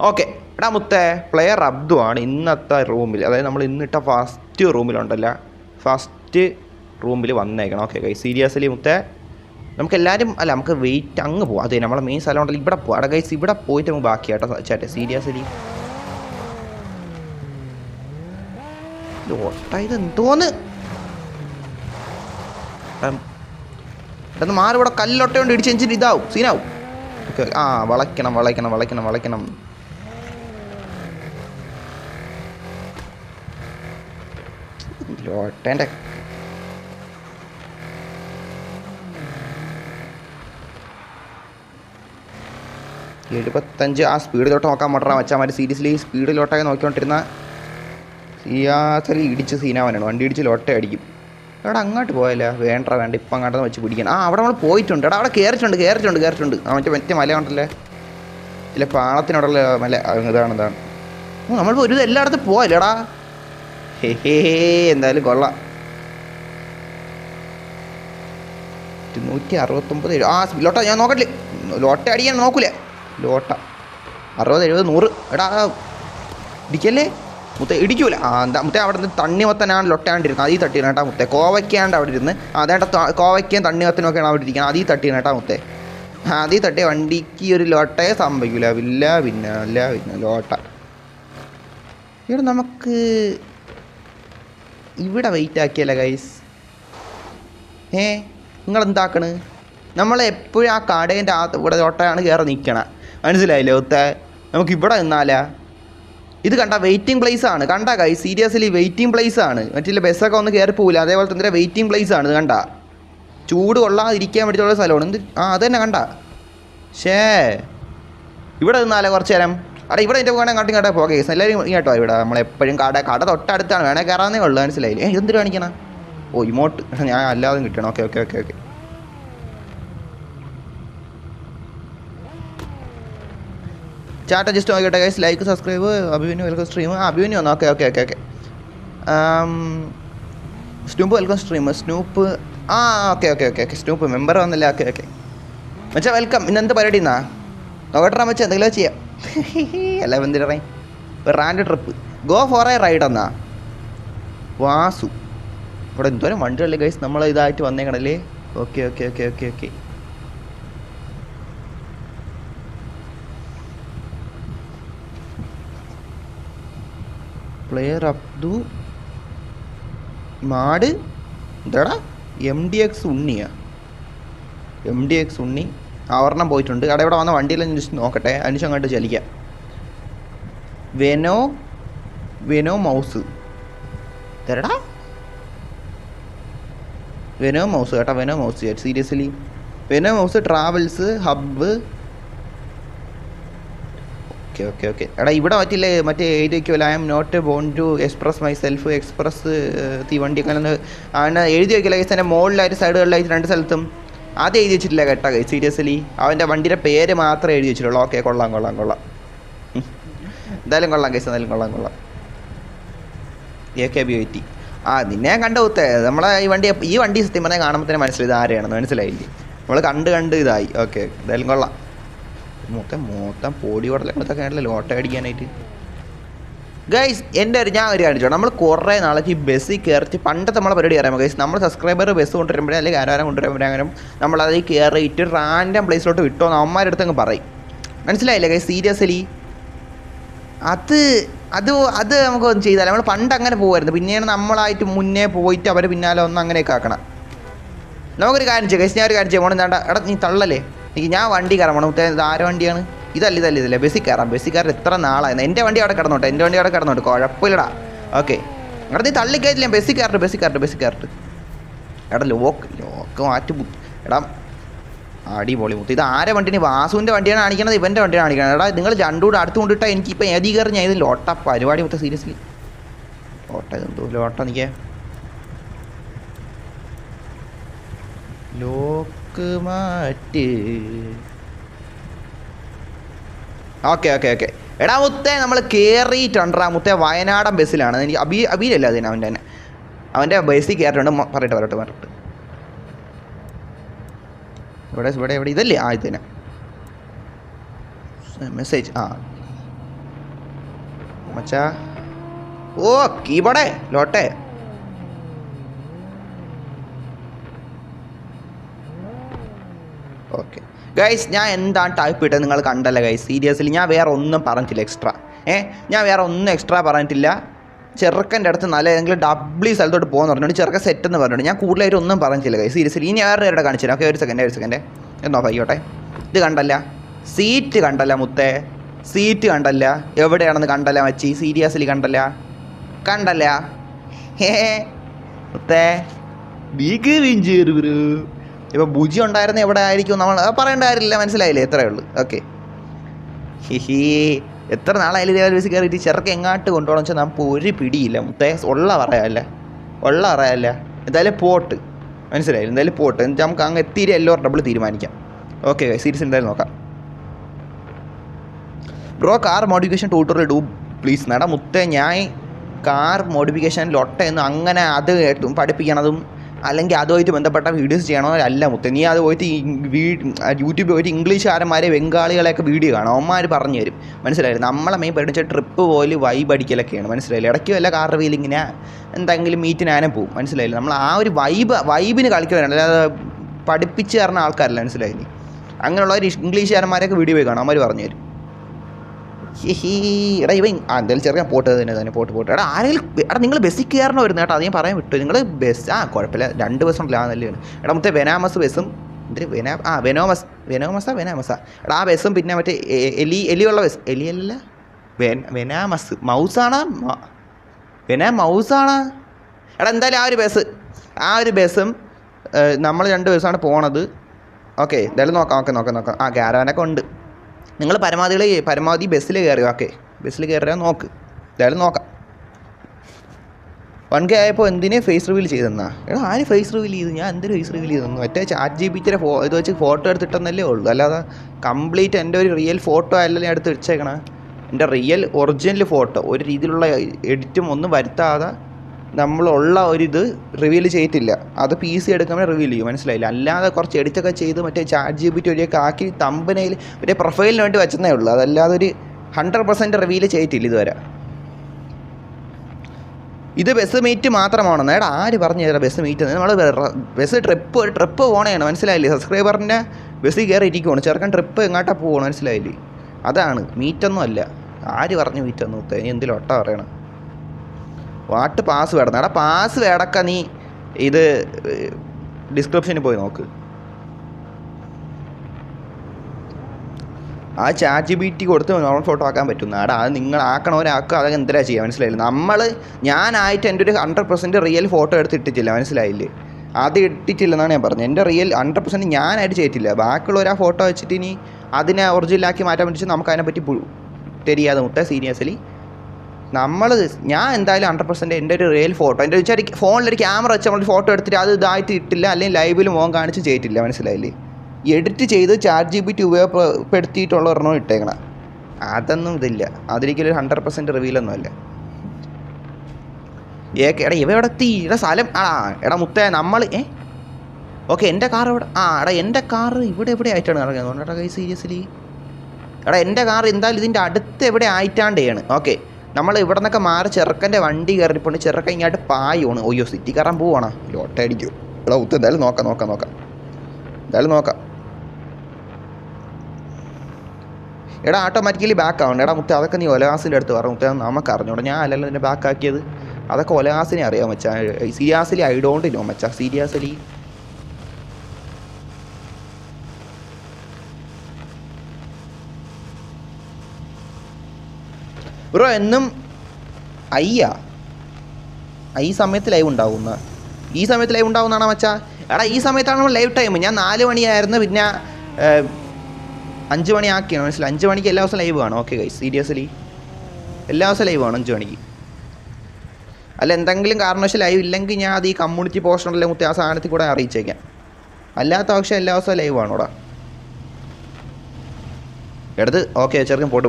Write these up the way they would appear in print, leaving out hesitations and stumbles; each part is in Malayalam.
ഓക്കെ. എടാ മുത്തേ, പ്ലെയർ അബ്ദു ആണ് ഇന്നത്തെ റൂമിൽ, അതായത് നമ്മൾ ഇന്നിട്ട ഫസ്റ്റ് റൂമിലുണ്ടല്ല, ഫസ്റ്റ് റൂമിൽ വന്നേക്കണം. ഓക്കെ ഗൈസ്, സീരിയസ്ലി മുത്തേ നമുക്കെല്ലാവരും അല്ല, നമുക്ക് വെയിറ്റ് അങ്ങ് പോവാം. അതെ, നമ്മളെ മെയിൻ സ്ഥലം ഉണ്ടല്ലോ, ഇവിടെ പോവാം. എടാ ഗൈസ്, ഇവിടെ പോയിട്ട് നമുക്ക് ബാക്കി കേട്ടോ ചേട്ടെ. സീരിയസ്ലി ഇത് എന്തോന്ന് പെട്ടെന്ന് മാറി, ഇവിടെ കല്ലൊട്ട കൊണ്ട് ഇടിച്ച് വെച്ചിട്ട് ഇതാവും, സീനാവും. ഓക്കെ, ആ വളയ്ക്കണം വളയ്ക്കണം വളയ്ക്കണം വളയ്ക്കണം. ലോട്ടേൻ്റെ 75 ആ സ്പീഡിലോട്ട് നോക്കാൻ മുട്ടറ വെച്ചാൽ മതി. സീരിയസ്ലി സ്പീഡിലോട്ടൊക്കെ നോക്കിക്കൊണ്ടിരുന്ന സീയാസലി ഇടിച്ച് സീനാവാനാണ്. വണ്ടി ഇടിച്ച് ലോട്ട അടിക്കും. എടാ അങ്ങോട്ട് പോയല്ല, വേണ്ട ഇപ്പം അങ്ങോട്ട് വെച്ച് പിടിക്കണം. ആ അവിടെ നമ്മൾ പോയിട്ടുണ്ട്. എടാ അവിടെ കയറിയിട്ടുണ്ട്. ആ മറ്റേ മല ഉണ്ടല്ലേ, ഇല്ല പാളത്തിനോടുള്ള മല, ഇതാണ്. നമ്മൾ ഒരു എല്ലായിടത്തും പോയല്ലേടാ. ഹേ എന്തായാലും കൊള്ളാം. 169 ആ ലോട്ട ഞാൻ നോക്കട്ടില്ലേ, ലോട്ട അടിക്കാൻ നോക്കൂലേ. ലോട്ട 60 70 100. എടാ ഇടിക്കല്ലേ മുത്തേ, ഇടിക്കൂല. ആ എന്താ മുത്തേ, അവിടെ നിന്ന് തണ്ണിമത്തനാണ് ലൊട്ടാണ്ടിരുന്നത്, അതീ തട്ടിയിരുന്നു കേട്ടാ മുത്തേ. കോവയ്ക്കാണ്ട് അവിടെ ഇരുന്ന് അതേണ്ട കോവയ്ക്കയും തണ്ണിമത്തനൊക്കെയാണ് അവിടെ ഇരിക്കുന്നത്, അതീ തട്ടിയിരുന്നു കേട്ടാ മുത്തേ. അതീ തട്ടിയ വണ്ടിക്ക് ഒരു ലോട്ടയെ സംഭവിക്കില്ല. പിന്നെ ലോട്ട. ഇവിടെ നമുക്ക് ഇവിടെ വെയിറ്റ് ആക്കിയല്ല ഗൈസ്. നിങ്ങളെന്താക്കണ്? നമ്മളെപ്പോഴും ആ കടേൻ്റെ ഇവിടെ ലോട്ടയാണ് കയറി നിൽക്കണം, മനസ്സിലായില്ലേ ഒത്തേ. നമുക്കിവിടെ നിന്നാലാ ഇത് കണ്ട വെയിറ്റിംഗ് പ്ലേസ് ആണ്, കണ്ട ഗൈസ്. സീരിയസ്ലി വെയിറ്റിംഗ് പ്ലേസ് ആണ്. മറ്റുള്ള ബസ്സൊക്കെ ഒന്ന് കയറി പോകില്ല, അതേപോലെ തന്നെ വെയിറ്റിംഗ് പ്ലേസ് ആണ്. ഇത് കണ്ട, ചൂട് കൊള്ളാതിരിക്കാൻ വേണ്ടിയിട്ടുള്ള സ്ഥലമാണ്. എന്ത് അത് തന്നെ കണ്ട. ഇവിടെ നിന്നാലേ കുറച്ച് നേരം. അവിടെ ഇവിടെ എൻ്റെ വേണേൽ കാട്ടി കേട്ടോ പോകെ ഗൈസ്. എല്ലാവരും കേട്ടോ ഇവിടെ നമ്മളെപ്പോഴും കട തൊട്ടടുത്താണ്, വേണേൽ കയറാന്നേ ഉള്ളൂ, മനസ്സിലായില്ലേ. എന്തിനു കാണിക്കണം? ഓ ഇമോട്ട് ഞാൻ അല്ലാതെ കിട്ടണം. ഓക്കെ ചാറ്റ ജസ്റ്റ് നോക്കിട്ടെ guys. Like subscribe. Abhimanyu welcome stream. Abhimanyu വന്നു. Okay Snoop welcome stream. Snoop ആ ഓക്കെ സ്നൂപ്പ് മെമ്പർ വന്നില്ല. ഓക്കെ മച്ചാ വെൽക്കം. ഇന്നെന്ത് പരിപാടി എന്നാ നോക്കട്ടാ മച്ചാ, എന്തെങ്കിലും ചെയ്യാം. അല്ല എന്തിനറേ ഒരു round trip go for a ride എന്നാ വാസു. ഇവിടെ എന്തോരം വണ്ടികളല്ലേ ഗൈസ് നമ്മൾ ഇതായിട്ട് വന്നേക്കണല്ലേ. ഓക്കെ പ്ലെയർ അബ്ദു മാട് എന്താടാ MDX ഉണ്ണിയാ. MDX ഉണ്ണി ഒരെണ്ണം പോയിട്ടുണ്ട്. അവിടെ ഇവിടെ വന്ന വണ്ടിയിലെല്ലാം ജസ്റ്റ് നോക്കട്ടെ, അതിനുശേഷം അങ്ങോട്ട് ചലിക്കാം. വെനോ മൗസ് തരടാ, വെനോ മൗസ് കേട്ടോ, venomous. Seriously venomous travels hub. Okay എടാ ഇവിടെ പറ്റില്ലേ, മറ്റേ എഴുതി വയ്ക്കുമല്ലോ, I am not born to express myself. Express തീവണ്ടി അങ്ങനെ ആണ് എഴുതി വയ്ക്കില്ല ഗൈസ്. എൻ്റെ മുകളിലായിട്ട് സൈഡുകളിലായിട്ട് 2 സ്ഥലത്തും അത് എഴുതി വെച്ചിട്ടില്ല കേട്ടോ ഗൈസ്. സീരിയസ്ലി അവൻ്റെ വണ്ടിയുടെ പേര് മാത്രമേ എഴുതി വെച്ചിട്ടുള്ളൂ. ഓക്കെ കൊള്ളാം എന്തായാലും കൊള്ളാം ഗൈസ്, എന്തായാലും കൊള്ളാം. AKB80 ആ നിന്നെ കണ്ട കുത്തേ. നമ്മളെ ഈ വണ്ടി സത്യം പറഞ്ഞാൽ കാണുമ്പോൾ തന്നെ മനസ്സിലായി ഇത് ആരെയാണെന്ന്, മനസ്സിലായില്ലേ. നമ്മൾ കണ്ട് ഇതായി. ഓക്കെ എന്തായാലും കൊള്ളാം. മൊത്തം പൊടി കൊടുത്തൊക്കെ ആണല്ലോ ലോട്ട അടിക്കാനായിട്ട് ഗൈസ്. ഞാൻ ഒരു കാണിച്ചോ, നമ്മൾ കുറേ നാളേക്ക് ഈ ബസ്സിൽ കയറിച്ച് പണ്ടത്തെ നമ്മളെ പരിപാടി അറിയാമോ ഗൈസ്. നമ്മൾ സബ്സ്ക്രൈബർ ബസ് കൊണ്ടുവരുമ്പോഴേ അല്ലെങ്കിൽ ആരാരം കൊണ്ടുവരുമ്പോഴേ നമ്മളത് കയറിയിട്ട് റാൻഡം പ്ലേസിലോട്ട് വിട്ടോ എന്ന് അമ്മമാരുടെ അടുത്ത് അങ്ങ് പറയും, മനസ്സിലായില്ലേ ഗൈസ്. സീരിയസ്ലി അത് നമുക്കൊന്നും ചെയ്താൽ നമ്മൾ പണ്ട് അങ്ങനെ പോകുമായിരുന്നു. പിന്നെയാണ് നമ്മളായിട്ട് മുന്നേ പോയിട്ട് അവർ പിന്നാലെ ഒന്ന് അങ്ങനെയൊക്കെ ആക്കണം. നമുക്കൊരു കാര്യം ചെയ്യാം ഗൈസ്. ഞാൻ ഒരു കാര്യം ചെയ്യാം, പോകണം വേണ്ട. എടാ നീ തള്ളല്ലേ, ഞാൻ വണ്ടി കയറാം. പോകണം ഇത് ആരെ വണ്ടിയാണ്? ഇതല്ല ബസ്സിൽ കയറാം. എത്ര നാളായിരുന്നു. എൻ്റെ വണ്ടി അവിടെ കിടന്നോട്ടെ, കുഴപ്പമില്ലടാ. ഓക്കെ എടാ നീ തള്ളിക്കയറ്റില്ല, ബസ്സിൽ കയറട്ട്. എടാ ലോക്ക് മാറ്റി. എടാ അടിപൊളി മുത്ത്. ഇത് ആരെ വണ്ടിയാണ്? വാസുവിൻ്റെ വണ്ടിയാണ് കാണിക്കണത്, ഇവൻ്റെ വണ്ടിയാണ് കാണിക്കണത്. എടാ നിങ്ങൾ രണ്ടുകൂടെ അടുത്ത് കൊണ്ടിട്ടാൽ എനിക്കിപ്പോൾ ഏതി കയറി ഞാൻ ഇത് ലോട്ട പരിപാടി മുത്ത. സീരിയസ്ലി ലോട്ട നിൽക്കേ ലോക്ക് മാറ്റ്. ഓക്കെ എടാ മുത്തേ നമ്മൾ കയറിയിട്ടുണ്ടാ മുത്തേ. വയനാടൻ ബസ്സിലാണ്. എനിക്ക് അബീലല്ല അതിന് അവൻ്റെ ബസ്സിൽ കയറിയിട്ടുണ്ട്. പറയട്ടെ ഇവിടെ ഇതല്ലേ? ഇത് തന്നെ മെസ്സേജ്. മച്ചാ. ഓ കീബോർഡേ ലോട്ടെ. ഓക്കെ ഗൈസ്, ഞാൻ എന്താണ് ടൈപ്പ് ഇട്ടത് നിങ്ങൾ കണ്ടല്ലോ ഗൈസ്. സീരിയസ്ലി ഞാൻ വേറെ ഒന്നും പറഞ്ഞിട്ടില്ല എക്സ്ട്രാ. ഞാൻ വേറെ ഒന്നും എക്സ്ട്രാ പറഞ്ഞിട്ടില്ല. ചെറുക്കൻ്റെ അടുത്ത് നല്ല ഏതെങ്കിലും ഡബ്ല്യൂ സ്ഥലത്തോട്ട് പോകുന്ന പറഞ്ഞുകൊണ്ട് ചെറുക്കൻ സെറ്റ് എന്ന് പറഞ്ഞിട്ടുണ്ട്. ഞാൻ കൂടുതലായിട്ട് ഒന്നും പറഞ്ഞിട്ടില്ല ഗൈസ്. സീരിയസ്ലി ഇനി വേറെ ആരുടെ കാണിച്ചു തരാം. ഓക്കെ, ഒരു സെക്കൻഡ് എന്നോ പയ്യോട്ടെ. ഇത് കണ്ടല്ല, സീറ്റ് കണ്ടല്ല മുത്തേ, സീറ്റ് കണ്ടല്ല. എവിടെയാണെന്ന് കണ്ടല്ല മച്ചി. സീരിയസ്ലി കണ്ടല്ല മുത്തേ. ബീക്ക് വിഞ്ചേറ് ബ്രോ. ഇപ്പോൾ ഭുജി ഉണ്ടായിരുന്ന എവിടെ ആയിരിക്കും നമ്മൾ പറയേണ്ട കാര്യമില്ല, മനസ്സിലായില്ലേ? എത്രയേ ഉള്ളൂ. ഓക്കെ, ഹിഹി. എത്ര നാളായാലും ഇതേപോലെ ബസ് കയറിയിട്ട് ചെറുക്ക് എങ്ങാട്ട് കൊണ്ടുപോകണം വെച്ചാൽ നമുക്ക് ഒരു പിടിയില്ല മുത്തേ. ഉള്ള പറയാമല്ല. എന്തായാലും പോട്ട്, മനസ്സിലായില്ല? എന്തായാലും പോട്ട്. എന്നിട്ട് നമുക്ക് അങ്ങ് എത്തിയിട്ട് എല്ലോ ഡബിൾ തീരുമാനിക്കാം. ഓക്കെ സീരീസ് എന്തായാലും നോക്കാം. Bro car modification tutorial do please. നട മുത്തേ, ഞാൻ കാർ മോഡിഫിക്കേഷൻ ലൊട്ടയെന്ന് അങ്ങനെ അത് പഠിപ്പിക്കണതും അല്ലെങ്കിൽ അതുമായിട്ട് ബന്ധപ്പെട്ട വീഡിയോസ് ചെയ്യണോ അല്ല മുത്തേ. നീ അത് പോയിട്ട് യൂട്യൂബിൽ പോയിട്ട് ഇംഗ്ലീഷുകാരന്മാരെ ബംഗാളികളെയൊക്കെ വീഡിയോ കാണും, അവന്മാർ പറഞ്ഞു തരും, മനസ്സിലായില്ലേ? നമ്മളെ മെയിൻ പഠിച്ച ട്രിപ്പ് പോലെ വൈബ് അടിക്കലൊക്കെയാണ്, മനസ്സിലായില്ലേ? ഇടയ്ക്ക് വല്ല കാർ റിവീലിങ്ങിന് എന്തെങ്കിലും മീറ്റിനാനും പോകും, മനസ്സിലായില്ലേ? നമ്മൾ ആ ഒരു വൈബിന് കളിക്കുകയാണ്, അല്ലാതെ പഠിപ്പിച്ച് തരുന്ന ആൾക്കാരല്ല, മനസ്സിലായില്ലേ? അങ്ങനെയുള്ളവർ ഇംഗ്ലീഷുകാരന്മാരെയൊക്കെ വീഡിയോ പോയി കാണും, അവന്മാർ പറഞ്ഞു തരും. എടാ എന്തായാലും ചെറിയ പോട്ട് തന്നെ പോട്ട്. ആരെങ്കിലും നിങ്ങൾ ബസ്സിൽ കയറണ വരുന്നത് കേട്ടോ, അത് ഞാൻ പറയാൻ വിട്ടു. നിങ്ങൾ ബസ് കുഴപ്പമില്ല, 2 ബസ്സുണ്ടല്ലോ, ആ നല്ലതാണ്. മറ്റേ വെനാമസ് ബസ്സും വെനോമസ ആ ബസ്സും പിന്നെ മറ്റേ എലിയുള്ള ബസ്, എലിയല്ല വെനാമസ് മൗസാണ് എന്തായാലും ആ ഒരു ബസ്സും നമ്മൾ 2 ബസ്സാണ് പോണത്. ഓക്കെ, എന്തായാലും നോക്കാം. ആ ക്യാരവാനൊക്കെ ഉണ്ട്. നിങ്ങൾ പരമാവധി ബസ്സിൽ കയറി. ഓക്കെ, ബസ്സിൽ കയറിയാൽ നോക്ക്. എന്തായാലും നോക്കാം. 1K ആയപ്പോൾ എന്തിനെ ഫേസ് റിവീൽ ചെയ്തെന്നാ? ആര് ഫേസ് റിവീൽ ചെയ്തു? ഞാൻ എന്തൊരു ഫേസ് റിവീൽ ചെയ്തെന്നു? മറ്റേ ChatGPT ഇത് വെച്ച് ഫോട്ടോ എടുത്തിട്ടെന്നല്ലേ ഉള്ളൂ, അല്ലാതെ കംപ്ലീറ്റ് എൻ്റെ ഒരു റിയൽ ഫോട്ടോ അല്ല ഞാൻ എടുത്ത് വെച്ചേക്കണ. എൻ്റെ റിയൽ ഒറിജിനൽ ഫോട്ടോ ഒരു രീതിയിലുള്ള എഡിറ്റും ഒന്നും വരുത്താതെ നമ്മളുള്ള ഒരിത് റിവീൽ ചെയ്തിട്ടില്ല. അത് PC എടുക്കുമ്പോൾ റിവീൽ ചെയ്യും, മനസ്സിലായില്ല? അല്ലാതെ കുറച്ച് എഡിറ്റൊക്കെ ചെയ്ത് മറ്റേ ChatGPT വഴിയൊക്കെ ആക്കി തമ്പനയിൽ മറ്റേ പ്രൊഫൈലിന് വേണ്ടി വെച്ചതേ ഉള്ളൂ. അതല്ലാതെ ഒരു 100% റിവീൽ ചെയ്തിട്ടില്ല ഇതുവരെ. ഇത് ബസ് മീറ്റ് മാത്രമാണെന്ന് ആര് പറഞ്ഞു തരാം? ബസ് മീറ്റ് നമ്മൾ ബസ് ട്രിപ്പ് പോകണേണ്, മനസ്സിലായില്ലേ? സബ്സ്ക്രൈബറിൻ്റെ ബസ്സിൽ കയറി ഇരിക്കുവാണ്, ചെറുക്കൻ ട്രിപ്പ് എങ്ങോട്ടാ പോകണം, മനസ്സിലായില്ലേ? അതാണ്, മീറ്റൊന്നും അല്ല. ആര് പറഞ്ഞു മീറ്റൊന്നും? ഇനി എന്തെങ്കിലും ഒട്ട പറയണം. What password? പാസ്വേഡൊക്കെ നീ ഇത് ഡിസ്ക്രിപ്ഷനിൽ പോയി നോക്ക്. ആ ChatGPT കൊടുത്ത് നോർമൽ ഫോട്ടോ ആക്കാൻ പറ്റുന്ന അത് നിങ്ങൾ ആക്കണവരാക്കുക, അതൊക്കെ എന്തിനാ ചെയ്യുക, മനസ്സിലായില്ലേ? ഞാനായിട്ട് എൻ്റെ ഒരു 100% റിയൽ ഫോട്ടോ എടുത്ത് ഇട്ടിട്ടില്ല, മനസ്സിലായില്ലേ? അത് ഇട്ടിട്ടില്ലെന്നാണ് ഞാൻ പറഞ്ഞത്. എൻ്റെ റിയൽ 100% ഞാനായിട്ട് ചെയ്തിട്ടില്ല. ബാക്കിയുള്ളവർ ആ ഫോട്ടോ വെച്ചിട്ട് ഇനി അതിനെ ഒറിജിനലാക്കി മാറ്റാൻ പറ്റിച്ച് നമുക്ക് അതിനെപ്പറ്റി தெரியாது മുട്ട. സീരിയസ്ലി ഞാൻ എന്തായാലും 100% എൻ്റെ ഒരു റിയൽ ഫോട്ടോ എൻ്റെ വെച്ചാൽ ഫോണിലൊരു ക്യാമറ വെച്ച് നമ്മൾ ഫോട്ടോ എടുത്തിട്ട് അത് ഇതായിട്ട് ഇട്ടില്ല, അല്ലെങ്കിൽ ലൈവിൽ മോൻ കാണിച്ച് ചെയ്തിട്ടില്ല, മനസ്സിലായില്ലേ? എഡിറ്റ് ചെയ്ത് ChatGPT ഉപയോഗപ്പെടുത്തിയിട്ടുള്ള ഒരെണ്ണം ഇട്ടേക്കണം. അതൊന്നും ഇതില്ല, അതിലേക്കൊരു 100% റിവീലൊന്നും അല്ല. ഇവ എവിടെ എത്തി? സ്ഥലം മുത്തേ നമ്മൾ ഓക്കെ. എൻ്റെ കാർ എവിടെ? എൻ്റെ കാർ ഇവിടെ ആയിട്ടാണ് നടക്കുന്നത്. സീരിയസ്ലി എൻ്റെ കാർ എന്തായാലും ഇതിൻ്റെ അടുത്ത് എവിടെ ആയിട്ടാണ്ടാണ്. ഓക്കെ, നമ്മൾ ഇവിടെ നിന്നൊക്കെ മാറി ചെറുക്കൻ്റെ വണ്ടി കയറിപ്പോണ്ട് ചെറുക്കൻ ഇങ്ങോട്ട് പായോണ്. ഒയ്യോ, സിറ്റി കയറാൻ പോവാണോ? ലോട്ടടിക്കും. മുത്ത് എന്തായാലും നോക്കാം. ഓട്ടോമാറ്റിക്കലി ബാക്ക് ആവണ്ട. മുത്ത അതൊക്കെ നീ ഒലഹാസിൻ്റെ അടുത്ത് പറ മുത്ത, നമുക്ക് അറിഞ്ഞോടാ. ഞാൻ അല്ലല്ലോ നിന്നെ ബാക്ക് ആക്കിയത്, അതൊക്കെ ഒലഹാസിനെ അറിയാം മച്ചാ. സീരിയസ്ലി ഐ ഡോണ്ട് നോ മച്ചാ, സീരിയസ്ലി. ബ്രോ എന്നും ഈ സമയത്ത് ലൈവ് ഉണ്ടാവുന്നതാണോ മച്ചാ? ഈ സമയത്താണ് നമ്മൾ ലൈവ് ടൈം. ഞാൻ 4 മണിയായിരുന്നു, പിന്നെ 5 മണി ആക്കിയാണ്, മനസ്സിലായി? 5 മണിക്ക് എല്ലാ ദിവസവും ലൈവ് കാണും. ഓക്കെ ഗൈസ്, സീരിയസ്ലി എല്ലാ ദിവസവും ലൈവ് കാണും 5 മണിക്ക്. അല്ല എന്തെങ്കിലും കാരണവശാൽ ലൈവ് ഇല്ലെങ്കിൽ ഞാൻ അത് ഈ കമ്മ്യൂണിറ്റി പോസ്റ്ററിലെ മുത്തേ ആ സാധനത്തിൽ കൂടെ അറിയിച്ചേക്കാം. അല്ലാത്ത പക്ഷേ എല്ലാ ദിവസവും ലൈവ് ആണോടാ എടുത്ത്. ഓക്കെ ചെറുക്കൻ പോട്ട്.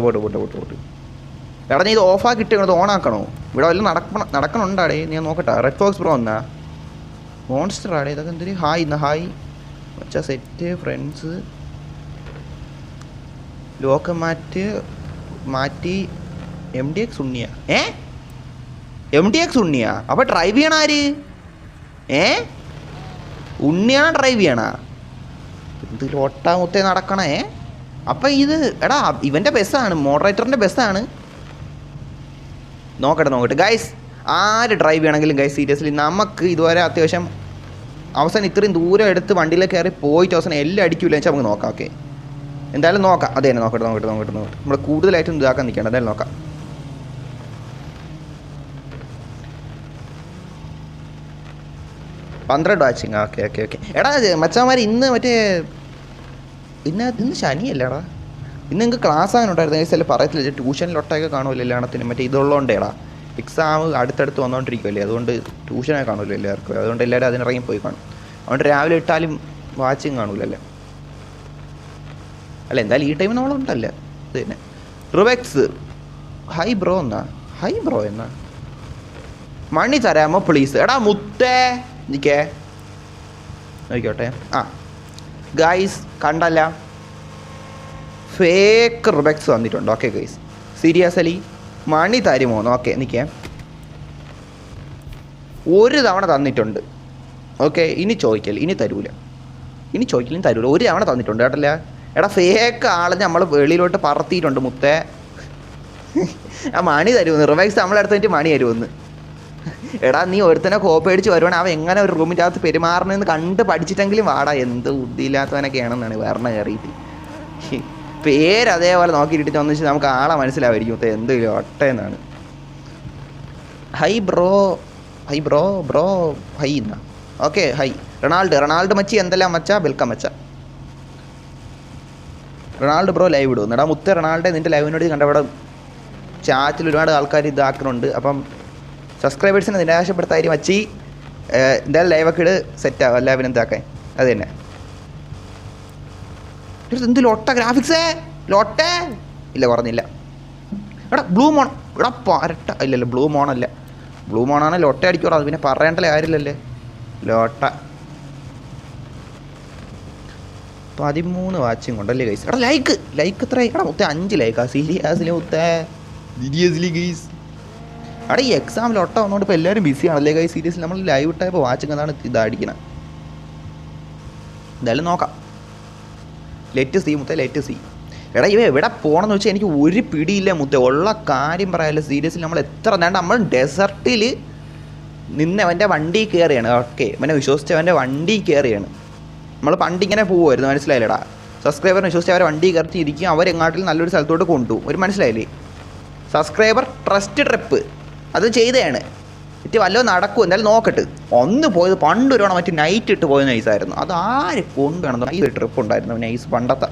നീ ഇത് ഓഫാക്കി ഇട്ട് ഓണാക്കണോ? ഇവിടെ വല്ലതും നടക്കണുണ്ടാടേ, ഞാൻ നോക്കട്ടെ. റെഡ് ഫോക്സ് ബ്രോ എന്നാ മോൺസ്റ്റർ ആടേ, ഇതൊക്കെ എന്തൊരു ഹായ് മച്ചാ. സെറ്റ് ഫ്രണ്ട്സ് ലോക്ക് മാറ്റി MDX ഉണ്ണിയാ MDX ഉണ്ണിയാ? അപ്പോൾ ഡ്രൈവ് ചെയ്യണ ആര്? ഉണ്ണിയാണ് ഡ്രൈവ് ചെയ്യണ? ഇത് ലോട്ടാമുത്തേ നടക്കണേ. അപ്പം ഇത് എടാ ഇവൻ്റെ ബസ്സാണ്, മോഡറേറ്ററിൻ്റെ ബസ്സാണ്. നോക്കട്ടെ ഗൈസ്, ആര് ഡ്രൈവ് ചെയ്യണമെങ്കിലും ഗൈസ് സീരിയസ്ലി നമുക്ക് ഇതുവരെ അത്യാവശ്യം അവസാനം ഇത്രയും ദൂരം എടുത്ത് വണ്ടിയിലേക്ക് കയറി പോയിട്ട് അവസാനം എല്ലാം അടിക്കില്ല വെച്ചാൽ നമുക്ക് നോക്കാം. ഓക്കെ, എന്തായാലും നോക്കാം. അതെ തന്നെ, നോക്കട്ടെ. നമ്മൾ കൂടുതലായിട്ടും ഇതാക്കാൻ നിൽക്കണം. എന്തായാലും നോക്കാം. $12 വാച്ചിങ്. ഓക്കെ. എടാ മച്ചാമാർ ഇന്ന് ഇന്ന് ശനിയല്ലേടാ? ഇന്ന് നിങ്ങൾക്ക് ക്ലാസ് അങ്ങനെ ഉണ്ടായിരുന്നു ഗൈസ്? അല്ലേ പറയത്തില്ല, ട്യൂഷനിലൊട്ടൊക്കെ കാണുമല്ലോ എല്ലാത്തിനും. ഇതുള്ളതുകൊണ്ടേടാ എക്സാം അടുത്തടുത്ത് വന്നുകൊണ്ടിരിക്കുമല്ലേ, അതുകൊണ്ട് ട്യൂഷനൊക്കെ കാണുമല്ലോ എല്ലാവർക്കും. അതുകൊണ്ട് എല്ലാവരും അതിനിറങ്ങി പോയി കാണും. അതുകൊണ്ട് രാവിലെ ഇട്ടാലും വാച്ചിങ് കാണൂലല്ലേ? അല്ല എന്തായാലും ഈ ടൈം നമ്മളുണ്ടല്ലേ. അത് തന്നെ. റിവെക്സ് ഹൈ ബ്രോ എന്നാ മണി തരാമോ പ്ലീസ്? എടാ മുത്തേ നിൽക്കേ നോക്കിക്കോട്ടെ. ഗൈസ് കണ്ടല്ല, ഫേക്ക് റിവെക്സ് വന്നിട്ടുണ്ട്. ഓക്കെ ഗൈസ്, സീരിയസ്ലി മണി തരുമോന്ന്? ഓക്കെ നിൽക്കേ, ഒരു തവണ തന്നിട്ടുണ്ട്. ഓക്കെ, ഇനി തരൂല. ഒരു തവണ തന്നിട്ടുണ്ട് കേട്ടല്ല. എടാ ഫേക്ക് ആളെ നമ്മൾ വെളിയിലോട്ട് പറത്തിയിട്ടുണ്ട് മുത്തേ. മണി തരുമെന്ന്, റിവൈസ് നമ്മളെടുത്തിട്ട് മണി തരുമെന്ന്. എടാ നീ ഒരുത്തനെ കോപ്പടിച്ച് വരുവാണ്, അവൻ എങ്ങനെ ഒരു റൂമിൻ്റെ അകത്ത് പെരുമാറണമെന്ന് കണ്ട് പഠിച്ചിട്ടെങ്കിലും വാടാ. എന്ത് ബുദ്ധിയില്ലാത്തവനൊക്കെയാണെന്നാണ് വേറെ കയറിയിട്ട്. പേര് അതേപോലെ നോക്കിയിട്ടിട്ട് വന്നു വെച്ചാൽ നമുക്ക് ആളെ മനസ്സിലാവായിരിക്കും എന്ത് ഒട്ടയെന്നാണ്. ഹൈ ബ്രോ ഹൈ എന്നാ. ഓക്കെ ഹൈ റൊണാൾഡ് മച്ചി എന്തെല്ലാം മച്ചാ? വെൽക്കം മച്ചാ. റൊണാൾഡ് ബ്രോ ലൈവ് ഇടും. എടാ മുത്ത റൊണാൾഡെ, നിൻ്റെ ലൈവിനോട് കണ്ടവിടെ ചാറ്റിൽ ഒരുപാട് ആൾക്കാർ ഇതാക്കുന്നുണ്ട്. അപ്പം സബ്സ്ക്രൈബേഴ്സിനെ നിരാശപ്പെടുത്താതിരി മച്ചി. എന്തായാലും ലൈവൊക്കെ ഇട്, സെറ്റാവും എല്ലാവരും എന്താക്കാൻ. അത് തന്നെ. എന്ത് ലോട്ട ഗ്രാഫിക്സേ? ലോട്ടേ ഇല്ല, കുറഞ്ഞില്ല. എടാ ബ്ലൂ മോൺ, എടാ പരട്ട ഇല്ലല്ലോ, ബ്ലൂ മോണാണ് ലോട്ട അടിക്കോടാ. അത് പിന്നെ പറയേണ്ടല്ലേ കാര്യമില്ലല്ലേ. ലോട്ട 13 വാച്ചിങ് ഉണ്ടല്ലേ ഗൈസ്. എടാ ലൈക്ക് എത്ര? എടാ മുത്തേ 5 ലൈക്കാ? Seriously guys. എടാ ഈ എക്സാമിൽ ഒട്ട വന്നുകൊണ്ട് ഇപ്പോൾ എല്ലാവരും ബിസിയാണല്ലേ ഗൈസ്. സീരിയസ്ലി നമ്മൾ ലൈവ് ഇട്ടായപ്പോൾ വാച്ചിങ് അതാണ് ഇതടിക്കണം. എന്തായാലും നോക്കാം. ലെറ്റ് സി മുത്തേ, ലെറ്റ് സി. എടാ ഇവ എവിടെ പോകണമെന്ന് വെച്ചാൽ എനിക്ക് ഒരു പിടിയില്ല മുത്തേ. ഉള്ള കാര്യം പറയാമല്ലോ. സീരിയസ്ലി നമ്മൾ എത്ര നേരം നമ്മൾ ഡെസർട്ടിൽ നിന്ന് അവൻ്റെ വണ്ടി കയറിയാണ്. ഓക്കെ, അവനെ വിശ്വസിച്ച് അവൻ്റെ വണ്ടി കയറിയാണ്. നമ്മൾ പണ്ടിങ്ങനെ പോകുമായിരുന്നു, മനസ്സിലായില്ലടാ. സബ്സ്ക്രൈബറിനെ വിശ്വസിച്ച് അവരെ വണ്ടി കയറ്റി ഇരിക്കും, അവരെങ്ങാട്ടിൽ നല്ലൊരു സ്ഥലത്തോട്ട് കൊണ്ടുപോകും. ഒരു മനസ്സിലായില്ലേ? സബ്സ്ക്രൈബർ ട്രസ്റ്റ് ട്രിപ്പ് അത് ചെയ്തതാണ്. മറ്റേ വല്ലതും നടക്കും. എന്തായാലും നോക്കട്ട്. ഒന്ന് പോയത് പണ്ട് ഒരു മറ്റേ നൈറ്റ് ഇട്ട് പോയ നൈസായിരുന്നു. അത് ആര് കൊണ്ടുവേണം? ഈ ട്രിപ്പ് ഉണ്ടായിരുന്നു നൈസ് പണ്ടത്തെ.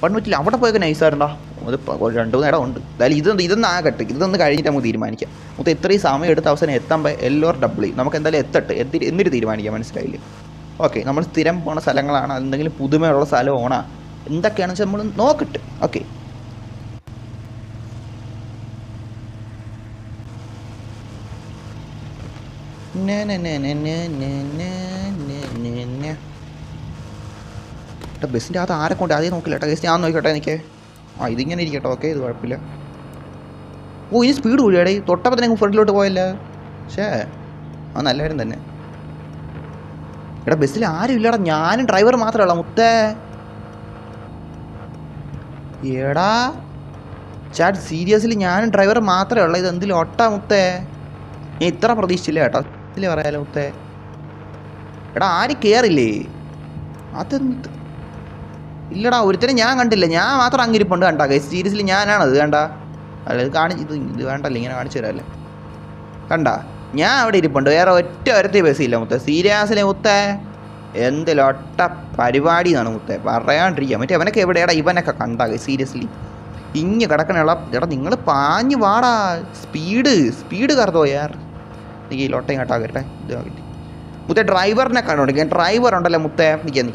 പണ്ട് പറ്റില്ല, അവിടെ പോയൊക്കെ നൈസായിരുന്നോ. അത് 2-3 ഇടം ഉണ്ട്. എന്തായാലും ഇതൊന്നും ആകട്ടെ, ഇതൊന്ന് കഴിഞ്ഞിട്ട് നമുക്ക് തീരുമാനിക്കാം. മൊത്തം ഇത്രയും സമയം എടുത്ത അവസാനം എത്തുമ്പോൾ എല്ലാവരും ഡബിൾ ചെയ്യും. നമുക്ക് എന്തായാലും എന്നിട്ട് തീരുമാനിക്കാം. മനസ്സിലായില്ലേ? ഓക്കെ, നമ്മൾ സ്ഥിരം പോണ സ്ഥലങ്ങളാണ്, എന്തെങ്കിലും പുതുമയുള്ള സ്ഥലമാണോ എന്തൊക്കെയാണെന്ന് വെച്ചാൽ നമ്മൾ നോക്കട്ടെ. ഓക്കെ, ബസ്സിൻ്റെ അകത്ത് ആരെ കൊണ്ട് ആദ്യം നോക്കില്ല കേട്ടോ ഗൈസ്. ഞാൻ നോക്കിക്കോട്ടെ. എനിക്ക് ഇതിങ്ങനെ ഇരിക്കട്ടോ. ഓക്കെ, ഇത് കുഴപ്പമില്ല. ഇനി സ്പീഡ് കൂടിയാടേ. തൊട്ടപ്പോൾ തന്നെ ഫ്രണ്ടിലോട്ട് പോയല്ല. നല്ലവരും തന്നെ. എടാ ബസ്സിൽ ആരും ഇല്ലടാ, ഞാനും ഡ്രൈവർ മാത്രമേ ഉള്ളൂ മുത്തേ. എടാ ചാറ്റ് സീരിയസ്ലി ഞാനും ഡ്രൈവർ മാത്രമേ ഉള്ളൂ. ഇത് എന്തിലും ഒട്ടാ മുത്തേ. ഞാൻ ഇത്ര പ്രതീക്ഷിച്ചില്ല കേട്ടോ. ഇതിൽ പറയാലോ മുത്തേ. എടാ ആരും കയറില്ലേ? അതെന്ത് ഇല്ലടാ, ഒരുത്തരം ഞാൻ കണ്ടില്ല. ഞാൻ മാത്രം അങ്ങിരിപ്പുണ്ട് കണ്ടാ ഗൈസ്. സീരിയസ്ലി ഞാനാണത് കണ്ട. അല്ല ഇത് ഇത് വേണ്ടല്ലോ, ഇങ്ങനെ കാണിച്ചു തരാമല്ലേ. കണ്ട ഞാൻ അവിടെ ഇരിപ്പുണ്ട്, വേറെ ഒരത്തി ബസ്സില്ല മുത്തേ. സീരിയസ്ലി മുത്തേ എന്തിലൊട്ട പരിപാടി എന്നാണ് മുത്തേ, പറയാണ്ടിരിക്കുക. മറ്റേ അവനൊക്കെ എവിടെയാടാ? ഇവനൊക്കെ കണ്ടാ ഗൈസ്. സീരിയസ്ലി ഇങ്ങ് കിടക്കണുള്ള എടാ നിങ്ങൾ പാഞ്ഞ് വാടാ. സ്പീഡ് കറുതോ യാർ. എനിക്ക് ഈ ലോട്ടയും കേട്ടാകട്ടെ. ഇത് കിട്ടി മുത്തേ. ഡ്രൈവറിനെ കണ്ടോണ്ടിരിക്കുക. ഡ്രൈവർ ഉണ്ടല്ലോ മുത്തേ. നിൽക്കുക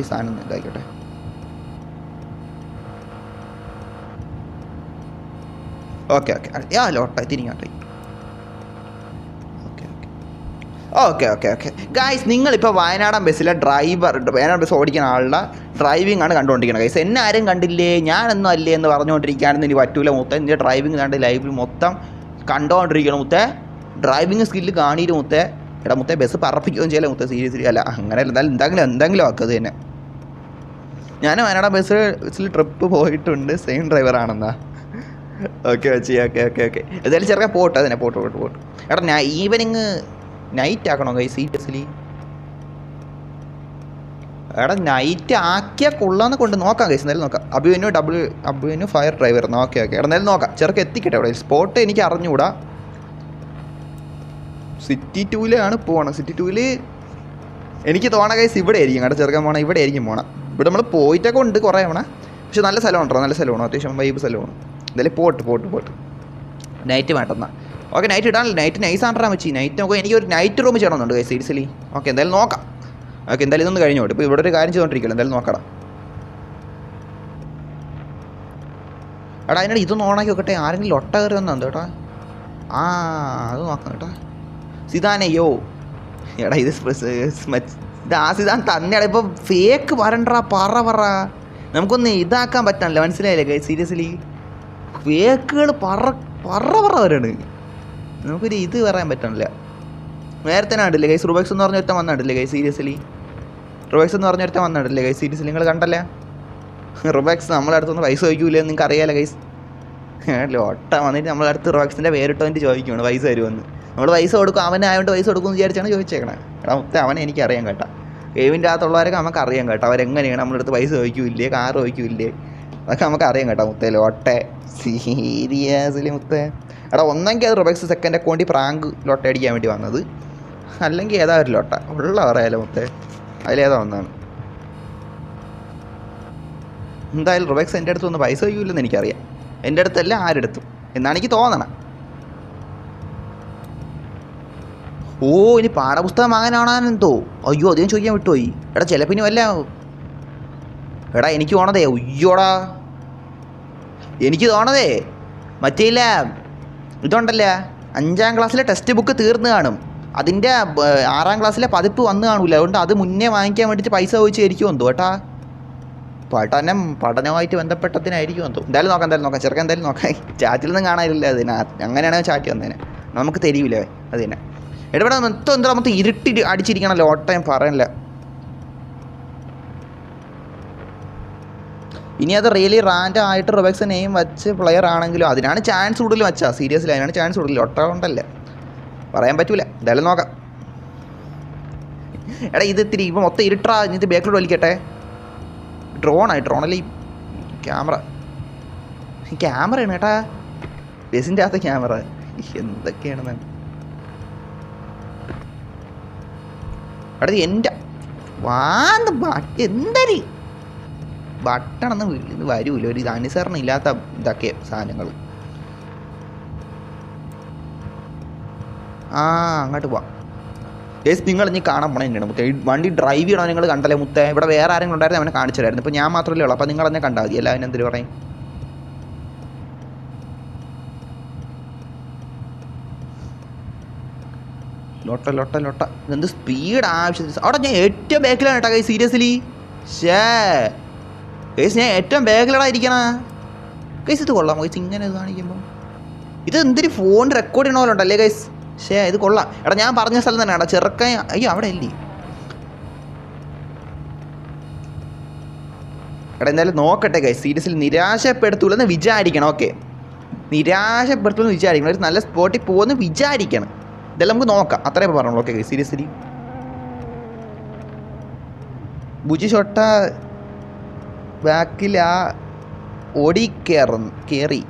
ഈ സാധനം ഇതായിക്കോട്ടെ. ഓക്കെ ലോട്ടായി തിരിഞ്ഞോട്ടെ. Okay okay okay okay guys, നിങ്ങളിപ്പോൾ വയനാടൻ ബസ്സിലെ വയനാട് ബസ് ഓടിക്കുന്ന ആളുടെ ഡ്രൈവിംഗ് ആണ് കണ്ടുകൊണ്ടിരിക്കുന്നത് ഗൈസ്. എന്നെ ആരും കണ്ടില്ലേ, ഞാനൊന്നും അല്ലേ എന്ന് പറഞ്ഞുകൊണ്ടിരിക്കുകയാണെന്ന് എനിക്ക് പറ്റൂല മുത്തേ. എൻ്റെ ഡ്രൈവിംഗ് കണ്ട് ലൈവിൽ മൊത്തം കണ്ടുകൊണ്ടിരിക്കണം മുത്തേ. ഡ്രൈവിംഗ് സ്കില്ല് കാണിയിട്ട് മുത്തേ. എടാ മുത്തേ, ബസ് പറപ്പിക്കുകയും ചെയ്യല മുത്തേ, സീരിയസ്ലി. അല്ല അങ്ങനെ എന്തായാലും എന്തെങ്കിലും ആക്കത് തന്നെ. ഞാൻ വയനാടൻ ബസ്സിൽ ട്രിപ്പ് പോയിട്ടുണ്ട്, സെയിം ഡ്രൈവറാണെന്നാ. ഓക്കെ വെച്ചി, ഓക്കെ ഓക്കെ ഓക്കെ. എന്തായാലും ചെറുക്കാൻ പോട്ടെ, അതിനെ പോട്ട്. എടാ ഈവനിങ് നൈറ്റ് ആക്കണോ കൈ സീരിയസ്ലി? എടാ നൈറ്റ് ആക്കിയാൽ കൊള്ളാന്ന് കൊണ്ട് നോക്കാം കൈസ്, എന്തായാലും നോക്കാം. അബുവിനു ഫയർ ഡ്രൈവർ. Okay okay. എടാ എന്തായാലും നോക്കാം, ചെറുക്ക് എത്തിക്കട്ടെ അവിടെ. സ്പോട്ട് എനിക്ക് അറിഞ്ഞുകൂടാ. സിറ്റി 2-ലാണ് പോകണം. സിറ്റി 2-ൽ എനിക്ക് തോന്നണ കൈസ് ഇവിടെ ആയിരിക്കും കേട്ടോ, ചെറുക്കാൻ പോകണം. ഇവിടെ ആയിരിക്കും പോകണം. ഇവിടെ നമ്മൾ പോയിട്ടൊക്കെ ഉണ്ട് കുറേ തവണ, പക്ഷെ നല്ല സ്ഥലമുണ്ടോ, നല്ല സ്ഥലമാണ്, അത്യാവശ്യം വൈബ് സ്ഥലമാണ്. എന്തായാലും പോട്ട് നൈറ്റ് വേണ്ടെന്നാ. ഓക്കെ നൈറ്റ് ഇടാനല്ല, നൈറ്റ് നൈസ് ആണ്ടാൻ വെച്ച്. നൈറ്റ് നോക്കുക, എനിക്കൊരു നൈറ്റ് റൂം ചെയ്യണമെന്നുണ്ട് കൈ സീരിയസ്ലി. ഓക്കെ എന്തായാലും നോക്കാം. ഓക്കെ എന്തായാലും ഇതൊന്ന് കഴിഞ്ഞോട്ട്. ഇപ്പോൾ ഇവിടെ ഒരു കാര്യം ചെയ്തുകൊണ്ടിരിക്കണം, എന്തായാലും നോക്കണം. എടാ അതിനോട് ഇതൊന്ന് ഓണാക്കി നോക്കട്ടെ, ആരെങ്കിലും ഒട്ട കയറി വന്നു കേട്ടോ. അത് നോക്കാം കേട്ടോ. സിതാനയോ എടാ ഇത് ആ സിതാൻ തന്നെയാണ്. ഇപ്പോൾ ഫേക്ക് പറ നമുക്കൊന്ന് ഇതാക്കാൻ പറ്റാനല്ല, മനസ്സിലായില്ലേ കൈ സീരിയസ്ലി. ഫേക്കുകൾ പറവരാണ്, നമുക്കൊരു ഇത് പറയാൻ പറ്റണില്ല. നേരത്തെ കണ്ടില്ലേ ഗൈസ്, റുബക്സ് എന്ന് പറഞ്ഞൊരുത്തൻ വന്നിട്ടില്ലേ ഗൈസ് സീരിയസ്ലി. നിങ്ങൾ കണ്ടല്ലേ റുബക്സ്? നമ്മളെ അടുത്തൊന്ന് പൈസ ചോദിക്കൂലെന്ന് നിങ്ങൾക്ക് അറിയാലോ ഗൈസ്. ലോട്ട വന്നിട്ട് നമ്മളെ അടുത്ത് റുബക്സിൻ്റെ പേരിട്ടവൻ്റെ ചോദിക്കുകയാണ് പൈസ തരുമെന്ന്. നമ്മൾ പൈസ കൊടുക്കും, അവനായതുകൊണ്ട് പൈസ കൊടുക്കുമെന്ന് വിചാരിച്ചാണ് ചോദിച്ചേക്കണേ. എടാ മുത്തേ, അവനെ എനിക്കറിയാം കേട്ടോ. ഗെയിമിൻ്റെ അകത്തുള്ളവരൊക്കെ നമുക്കറിയാം കേട്ടോ, അവരെങ്ങനെയാണ് നമ്മളടുത്ത് പൈസ ചോദിക്കൂല്ലേ, കാറ് ചോദിക്കൂല്ലേ, അതൊക്കെ നമുക്കറിയാം കേട്ടോ മുത്തേ. ലോട്ടെ സീരിയസ്ലി മുത്തേ. എടാ ഒന്നെങ്കിൽ അത് റുബക്സ് സെക്കൻഡ് അക്കൗണ്ടിൽ പ്രാങ്ക് ലോട്ട അടിക്കാൻ വേണ്ടി വന്നത്, അല്ലെങ്കിൽ ഏതാ ഒരു ലോട്ട ഉള്ള പറയാലോ മുത്തേ, അതിലേതാ ഒന്നാണ്. എന്തായാലും റുബക്സ് എൻ്റെ അടുത്ത് ഒന്ന് പൈസ ചോദിക്കില്ലെന്ന് എനിക്കറിയാം. എൻ്റെ അടുത്തല്ല ആരെടുത്തും എന്നാണ് എനിക്ക് തോന്നണം. ഓ ഇനി പാഠപുസ്തകം വാങ്ങാനാണെന്തോ. അയ്യോ അധികം ചോദിക്കാൻ വിട്ടുപോയി. എടാ ചിലപ്പിനി വല്ല എടാ എനിക്ക് തോന്നതേ, അയ്യോടാ എനിക്ക് തോന്നതേ മറ്റേ ഇതുണ്ടല്ല, 5ാം ക്ലാസ്സിലെ ടെക്സ്റ്റ് ബുക്ക് തീർന്നു കാണും, അതിൻ്റെ 6ാം ക്ലാസ്സിലെ പതിപ്പ് വന്ന് കാണൂല. അതുകൊണ്ട് അത് മുന്നേ വാങ്ങിക്കാൻ വേണ്ടിയിട്ട് പൈസ ചോദിച്ചായിരിക്കും എന്തോ കേട്ടാ. പഠനവുമായിട്ട് ബന്ധപ്പെട്ടതിനായിരിക്കും എന്തോ. എന്തായാലും നോക്കാം ചെറുക്കാൻ, എന്തായാലും നോക്കാം. ചാറ്റിൽ നിന്നും കാണാനില്ല അങ്ങനെയാണെങ്കിൽ ചാറ്റ് വന്നേനെ, നമുക്ക് തരില്ലേ അത് തന്നെ. ഇവിടെ മൊത്തം ഇരുട്ടി അടിച്ചിരിക്കണല്ലോ ഓട്ട, ഞാൻ പറയണില്ല. ഇനി അത് റിയലി റാൻഡ് ആയിട്ട് റുബക്സ് നെയിം വെച്ച് പ്ലെയർ ആണെങ്കിലും അതിനാണ് ചാൻസ് കൂടുതൽ വെച്ചാ, സീരിയസ്ലി അതിനാണ് ചാൻസ് കൂടുതൽ. ഒട്ട കൊണ്ടല്ലേ, പറയാൻ പറ്റൂല. എന്തായാലും നോക്കാം. എടാ ഇത് ഇത്തിരി ഇപ്പം മൊത്തം ഇരുട്ടാ, ഇത് ബാക്കിലോട്ട് വലിക്കട്ടെ. ഡ്രോണല്ലേ ഈ ക്യാമറയാണ് കേട്ടാ, ബസിൻ്റെ അകത്തെ ക്യാമറ എന്തൊക്കെയാണ്. എടാ എൻ്റെ എന്തരി ബട്ടണൊന്നും ഇത് വരൂല, ഒരു ഇത് അനുസരണം ഇല്ലാത്ത ഇതൊക്കെ സാധനങ്ങൾ. അങ്ങോട്ട് പോവാം ഗൈസ്. നിങ്ങൾ ഇനി കാണാൻ പോണേ തന്നെയാണ് മുത്തേ. വണ്ടി ഡ്രൈവ് ചെയ്യണോ നിങ്ങൾ കണ്ടല്ലേ മുത്തേ? ഇവിടെ വേറെ ആരെങ്കിലും ഉണ്ടായിരുന്നു അവനെ കാണിച്ചു തരായിരുന്നു. ഇപ്പോൾ ഞാൻ മാത്രമല്ലേ ഉള്ളൂ, അപ്പോൾ നിങ്ങൾ തന്നെ കണ്ടാൽ മതി. എല്ലാവരും എന്തിനു പറയും. ലൊട്ട എന്ത് സ്പീഡ് ആവശ്യത്തിന്. അവിടെ ഞാൻ ഏറ്റവും ബാക്കിലാണ് കേട്ടോ ഗൈസ് സീരിയസ്ലി. ഗൈസ് ഞാൻ ഏറ്റവും ബാക്കിലാണ് ഇരിക്കണ ഗൈസ്. ഇത് കൊള്ളാം ഗൈസ്, ഇങ്ങനെ ഇത് കാണിക്കുമ്പോൾ ഇത് എന്തൊരു ഫോൺ റെക്കോർഡ് ചെയ്യണ പോലെ ഉണ്ടല്ലേ ഗൈസ്. ഇത് കൊള്ളാം. എടാ ഞാൻ പറഞ്ഞ സ്ഥലം തന്നെ എടാ, ചെറുക്കാൻ. അയ്യോ അവിടെ ഇല്ലേ. എടാ എന്തായാലും നോക്കട്ടെ ഗൈസ് സീരിയസ്ലി. നിരാശപ്പെടുത്തൂലെന്ന് വിചാരിക്കണം. ഓക്കെ നിരാശപ്പെടുത്തൂലെന്ന് വിചാരിക്കണം. ഒരു നല്ല സ്പോട്ടിൽ പോകുമെന്ന് വിചാരിക്കണം. ഇതെല്ലാം നമുക്ക് നോക്കാം, അത്രേ പറഞ്ഞോളൂ. Okay seriously. ബുജി ഷൊട്ട ബാക്കിൽ ഓടി കയറി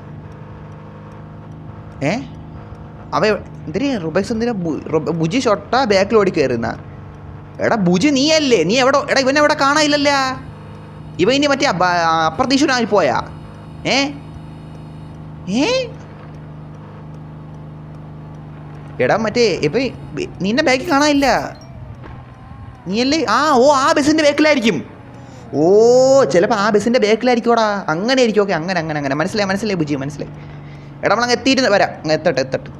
അവ എന്തിനാ റുബക്സ് എന്തിനാ ബുജി ഷൊട്ട ബാക്കിൽ ഓടി കയറുന്ന. എടാ ബുജി നീ അല്ലേ, നീ എവിടെ? എടാ ഇവനെ എവിടെ കാണാനില്ലല്ല. ഇവ ഇനി മറ്റേ അപ്രതീക്ഷിതനായി പോയാ. എടാ മറ്റേ ഇപ്പം നിന്നെ ബാക്കിൽ കാണാനില്ല. നീയല്ലേ ആ ബസ്സിൻ്റെ ബാക്കിലായിരിക്കും. ചിലപ്പോൾ ആ ബസ്സിൻ്റെ ബാക്കിലായിരിക്കുമോടാ. അങ്ങനെ ആയിരിക്കും. ഓക്കെ അങ്ങനെ മനസ്സിലായി ബുജി, മനസ്സിലായി. എടാ നമ്മളങ്ങ് എത്തിയിട്ട് വരാം. അങ്ങ് എത്തട്ടെ.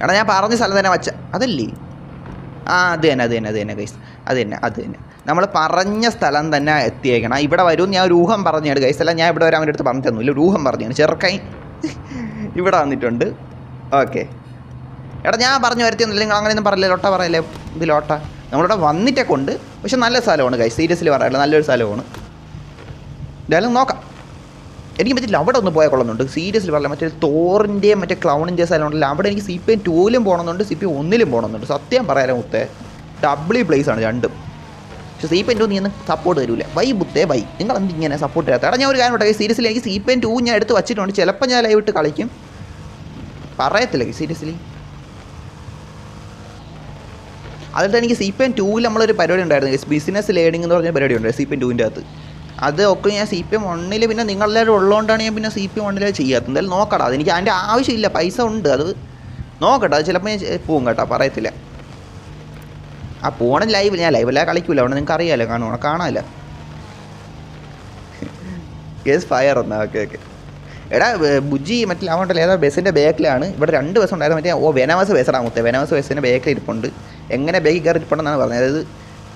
എടാ ഞാൻ പറഞ്ഞ സ്ഥലം തന്നെ വച്ച അതല്ലേ? അത് തന്നെ ഗൈസ്, അത് തന്നെ നമ്മൾ പറഞ്ഞ സ്ഥലം തന്നെ എത്തിയേക്കണം. ഇവിടെ വരും ഞാൻ ഒരു ഊഹം പറഞ്ഞാണ് ഗൈസ്, അല്ല ഞാൻ ഇവിടെ വരാൻ അവൻ്റെ അടുത്ത് പറഞ്ഞു തന്നില്ല, ഒരു ഊഹം പറഞ്ഞാണ്. ചെറുക്കൈ ഇവിടെ വന്നിട്ടുണ്ട്. ഓക്കെ എടാ ഞാൻ പറഞ്ഞു വരുത്തിയൊന്നുമില്ല, നിങ്ങൾ അങ്ങനെയൊന്നും പറയില്ല, ലോട്ട പറയല്ലേ ഇത് ലോട്ട. നമ്മളിവിടെ വന്നിട്ടേ കൊണ്ട്, പക്ഷെ നല്ല സ്ഥലമാണ് ഗൈസ്, സീരിയസ്ലി പറയാമല്ലോ നല്ലൊരു സ്ഥലമാണ്. എന്തായാലും നോക്കാം. എനിക്ക് പറ്റില്ല അവിടെ ഒന്ന് പോയാൽ കൊള്ളുന്നുണ്ട്, സീരിയസ്ലി പറയാം. മറ്റേ തോറിൻ്റെയും മറ്റേ ക്ലൗണിൻ്റെയും സ്ഥലം ഉണ്ടല്ലോ, അവിടെ എനിക്ക് CPM 2 പോകണമെന്നുണ്ട്, CPM 1 പോകണമെന്നുണ്ട്. സത്യം പറയാലോ മുത്തേ, ഡബിളി പ്ലേസ് ആണ് രണ്ടും. പക്ഷേ CPM 2 നീ ഒന്നും സപ്പോർട്ട് തരൂല. വൈ മുത്തേ വൈ, നിങ്ങൾ എന്ത് ഇങ്ങനെ സപ്പോർട്ട് തരാത്ത? എടാ ഞാൻ ഒരു കാര്യം പറയട്ടെ, സീരിയസ്ലി എനിക്ക് CPM 2 ഞാൻ എടുത്ത് വച്ചിട്ടുണ്ട്. ചിലപ്പോൾ ഞാൻ ലൈവ് ഇട്ട് കളിക്കും, പറയത്തില്ല സീരിയസ്ലി. അതിൽ എനിക്ക് CPM 2 നമ്മളൊരു പരിപാടി ഉണ്ടായിരുന്നു, ബിസിനസ് ലേണിംഗ് എന്ന് പറഞ്ഞ പരിപാടി ഉണ്ട് CPM 2 അകത്ത്. അത് ഒക്കെ ഞാൻ CPM 1 പിന്നെ നിങ്ങളെല്ലാവരും ഉള്ളതുകൊണ്ടാണ് ഞാൻ പിന്നെ CPM 1 ചെയ്യാത്തത്. എന്തായാലും നോക്കടാ, അതെനിക്ക് അതിൻ്റെ ആവശ്യമില്ല, പൈസ ഉണ്ട്, അത് നോക്കട്ടെ. അത് ചിലപ്പോൾ ഞാൻ പോവും കേട്ടോ, പറയത്തില്ല. ആ പോണ ലൈവ് ഞാൻ ലൈവല്ല കളിക്കൂല, അവിടെ നിങ്ങൾക്ക് അറിയാമല്ലോ, കാണാമല്ലോ. കേസ് ഫയർ എന്നാ. ഓക്കെ എടാ ബുജ്ജി മറ്റേ അങ്ങോട്ടല്ല, ഏതാ ബസ്സിൻ്റെ ബാക്കിലാണ്. ഇവിടെ 2 ബസ് ഉണ്ടായിരുന്നു, മറ്റേ വെനവസ് ബസ്സാണ് മുത്തേ, വെനവസ് ബസ്സിൻ്റെ ബാക്കിൽ ഇരിപ്പുണ്ട്. എങ്ങനെ ബാക്കിൽ കയറി ഇരിപ്പുണ്ടെന്നാണ് പറഞ്ഞത്. അതായത്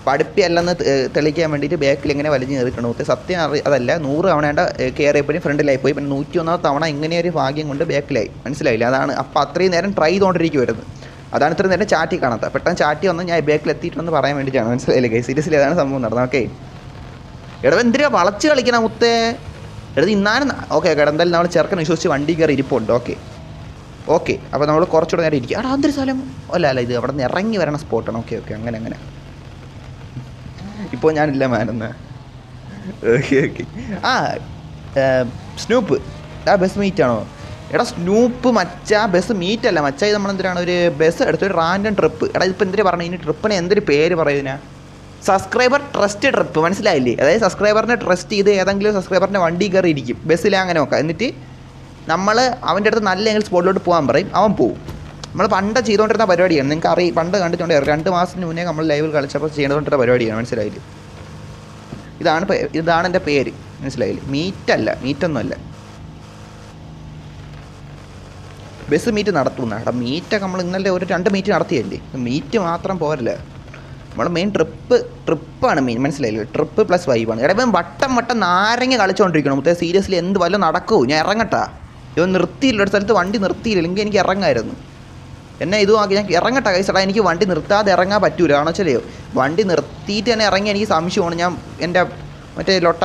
പഠിപ്പിയല്ലെന്ന് തെളിയിക്കാൻ വേണ്ടിയിട്ട് ബാക്കിൽ ഇങ്ങനെ വലിഞ്ഞ് കയറിയിട്ടുണ്ട് മുത്തേ. സത്യം അതല്ല, 100 തവണ കയറിയപ്പോഴും ഫ്രണ്ടിലായി പോയി, പിന്നെ 101 തവണ ഇങ്ങനെയൊരു ഭാഗ്യം കൊണ്ട് ബാക്കിലായി, മനസ്സിലായില്ല. അതാണ് അപ്പോൾ അത്രയും നേരം ട്രൈ ചെയ്തുകൊണ്ടിരിക്കുമായിരുന്നു. അതാണ് ഇത്രയും നേരം ചാറ്റി കാണാത്ത. പെട്ടെന്ന് ചാറ്റി വന്ന് ഞാൻ ബാക്കിൽ എത്തിയിട്ടുണ്ടെന്ന് പറയാൻ വേണ്ടിയിട്ടാണ്, മനസ്സിലായില്ലേ? സീരിയസ്ലി അതാണ് സംഭവം നടന്നത്. ഓക്കെ എടാ എന്തിനാ വളച്ച് കളിക്കണ മുത്തേ? എടുത്ത് ഇന്നാലും ഓക്കെ എന്തായാലും നമ്മൾ ചെറുക്കനെ വിശ്വസിച്ച് വണ്ടി കയറി ഇരിപ്പുണ്ട്. ഓക്കെ അപ്പോൾ നമ്മൾ കുറച്ചുകൂടെ നേരം ഇരിക്കുക. അവിടെ എന്തൊരു സ്ഥലം അല്ല ഇത് അവിടെ നിന്ന് ഇറങ്ങി വരണ സ്പോട്ടാണ്. ഓക്കെ അങ്ങനെ ഇപ്പോൾ ഞാനില്ല മാനെന്ന്. ഓക്കെ സ്നൂപ്പ് ബസ് മീറ്റാണോ? എടാ സ്നൂപ്പ് മച്ചാ ബസ് മീറ്റല്ല മച്ചാ, ഇത് നമ്മളെന്തിനാണ് ഒരു ബസ് എടുത്തൊരു റാൻഡം ട്രിപ്പ്. എടാ ഇതിപ്പോൾ എന്തിനാ പറഞ്ഞു ഇനി ട്രിപ്പിന് എന്തൊരു പേര് പറയുന്നതിനാ? സബ്സ്ക്രൈബർ ട്രസ്റ്റ് ട്രിപ്പ്, മനസ്സിലായില്ലേ? അതായത് സബ്സ്ക്രൈബറിനെ ട്രസ്റ്റ് ചെയ്ത് ഏതെങ്കിലും സബ്സ്ക്രൈബറിൻ്റെ വണ്ടി കയറി ഇരിക്കും, ബസ്സിൽ അങ്ങനെ നോക്കാം. എന്നിട്ട് നമ്മൾ അവൻ്റെ അടുത്ത് നല്ല എങ്കിൽ സ്പോട്ടിലോട്ട് പോകാൻ പറയും, അവൻ പോവും. നമ്മൾ പണ്ട് ചെയ്തുകൊണ്ടിരുന്ന പരിപാടിയാണ്, നിങ്ങൾക്ക് അറിയാം, പണ്ട് കണ്ടിട്ടുണ്ട്. 2 മാസത്തിന് മുന്നേ നമ്മൾ ലൈവിൽ കളിച്ചപ്പോൾ ചെയ്തുകൊണ്ടിരുന്ന പരിപാടിയാണ്, മനസ്സിലായില്ലേ? ഇതാണ് എൻ്റെ പേര്, മനസ്സിലായില്ലേ? മീറ്റൊന്നുമല്ല, ബസ് മീറ്റ് നടത്തുന്ന. എടാ മീറ്റൊക്കെ നമ്മൾ ഇന്നലെ ഒരു 2 മീറ്റ് നടത്തിയല്ലേ, മീറ്റ് മാത്രം പോരല്ല, നമ്മൾ മെയിൻ ട്രിപ്പാണ് മെയിൻ, മനസ്സിലായില്ലേ? ട്രിപ്പ് പ്ലസ് വൈബാണ്. എടാ ഇപ്പം വട്ടം നാരങ്ങ കളിച്ചുകൊണ്ടിരിക്കണം മുത്തേ, സീരിയസ്ലി എന്ത് വല്ലതും നടക്കൂ? ഞാൻ ഇറങ്ങട്ടാ? ഇവൻ നിർത്തിയില്ല, ഒരു സ്ഥലത്ത് വണ്ടി നിർത്തിയില്ല, എങ്കിൽ എനിക്ക് ഇറങ്ങായിരുന്നു. എന്നെ ഇതും ആക്കി ഞാൻ ഇറങ്ങട്ടെ കൈസടാ. എനിക്ക് വണ്ടി നിർത്താതെ ഇറങ്ങാൻ പറ്റൂല, കാരണം വെച്ചാൽ വണ്ടി നിർത്തിയിട്ട് തന്നെ ഇറങ്ങി എനിക്ക് സംശയമാണ്. ഞാൻ എൻ്റെ മറ്റേ ലൊട്ട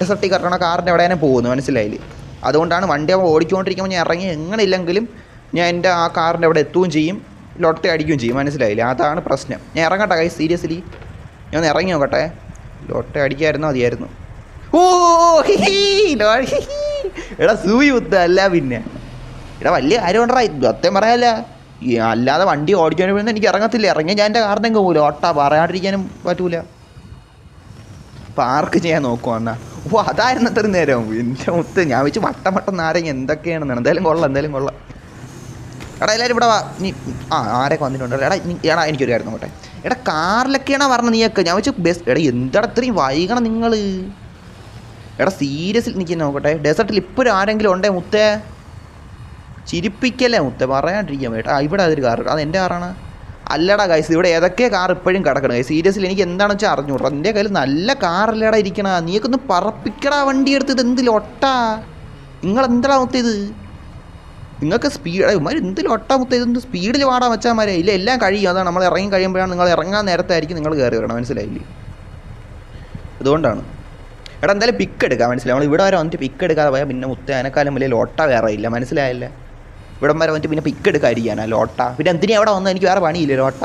ഡെസർട്ടിൽ കറങ്ങണ കാറിൻ്റെ അവിടെ തന്നെ പോകുന്നു, മനസ്സിലായില്ലേ? അതുകൊണ്ടാണ് വണ്ടി ഓടിച്ചുകൊണ്ടിരിക്കുമ്പോൾ ഞാൻ ഇറങ്ങി എങ്ങനെ ഇല്ലെങ്കിലും ഞാൻ എൻ്റെ ആ കാറിൻ്റെ അവിടെ എത്തുകയും ചെയ്യും, ലൊട്ട അടിക്കുകയും ചെയ്യും, മനസ്സിലായില്ലേ? അതാണ് പ്രശ്നം. ഞാൻ ഇറങ്ങട്ടെ കൈ, സീരിയസ്ലി ഞാൻ ഒന്ന് ഇറങ്ങി നോക്കട്ടെ. ലൊട്ട അടിക്കായിരുന്നോ മതിയായിരുന്നു. എടാ സൂയി കുത്ത അല്ല പിന്നെ. എടാ വലിയ കാര്യം കൊണ്ടാ സത്യം പറയാല്ല, അല്ലാതെ വണ്ടി ഓടിക്കാൻ വേണ്ടി എനിക്ക് ഇറങ്ങത്തില്ല. ഇറങ്ങിയ ഞാൻ എൻ്റെ കാറിൻ്റെ അങ്ങ് പോകില്ല, ഒട്ട പറയാണ്ടിരിക്കാനും പറ്റൂല. പാർക്ക് ചെയ്യാൻ നോക്കുവാന്നാ. അതായിരുന്നു അത്രയും നേരം എൻ്റെ മുത്ത്. ഞാൻ വെച്ച് വട്ടം നാരങ്ങ എന്തൊക്കെയാണെന്നാണ്. എന്തായാലും കൊള്ളാം. എടാ എല്ലാവരും ഇവിടെ വാ. നീ ആരൊക്കെ വന്നിട്ടുണ്ട്? എടാ എനിക്കൊരു കാര്യം നോക്കട്ടെ. എടാ കാറിലൊക്കെയാണോ പറഞ്ഞത് നീയൊക്കെ? ഞാൻ വെച്ച് ബസ്. എടാ എന്താണ് ഇത്രയും വൈകണം നിങ്ങൾ? എടാ സീരിയസ്ലി നിൽക്കി നോക്കട്ടെ. ഡെസർട്ടിൽ ഇപ്പോഴും ആരെങ്കിലും ഉണ്ടേ മുത്തേ? ചിരിപ്പിക്കല്ലേ മുത്തേ, പറയാണ്ടിരിക്കാൻ വേട്ടാ. ഇവിടെ അതൊരു കാർ, അത് എൻ്റെ കാറാണ്. അല്ലടാ ഗൈസ്, ഇവിടെ ഏതൊക്കെ കാർ ഇപ്പോഴും കിടക്കണം ഗൈസ്. സീരിയസ്ലി എനിക്ക് എന്താണെന്ന് വെച്ചാൽ അറിഞ്ഞൂടാ. എൻ്റെ കയ്യിൽ നല്ല കാറല്ലേടാ ഇരിക്കണ. നീയൊക്കെ പറപ്പിക്കടാ വണ്ടി എടുത്ത്. ഇത് എന്തിൽ ഒട്ടാ? നിങ്ങളെന്താ മുത്ത ഇത്? നിങ്ങൾക്ക് സ്പീഡ് ഇമാര് എന്തിലും ഒട്ടാ മുത്ത? ഇതൊന്ന് സ്പീഡിൽ വാടാൻ വെച്ചാൽ ഇല്ല, എല്ലാം കഴിയും. അതാണ് നമ്മൾ ഇറങ്ങി കഴിയുമ്പോഴാണ്, നിങ്ങൾ ഇറങ്ങാൻ നേരത്തായിരിക്കും നിങ്ങൾ കയറി വരണം, മനസ്സിലായില്ലേ? അതുകൊണ്ടാണ്. എടാ എന്തായാലും പിക്ക് എടുക്കാം, മനസ്സിലായി? നമ്മൾ ഇവിടെ വരെ വന്നിട്ട് പിക്ക് എടുക്കാതെ പോയാൽ പിന്നെ മുത്ത അതിനേക്കാലം വലിയ ലോട്ട വേറെ ഇല്ല, മനസ്സിലായില്ലേ? ഇവിടം വരെ വന്നിട്ട് പിന്നെ പിക്ക് എടുക്കാതിരിക്കാനാ ലോട്ട. പിന്നെ എന്തിനാ അവിടെ വന്നാൽ എനിക്ക് വേറെ പണിയില്ലേ ലോട്ട?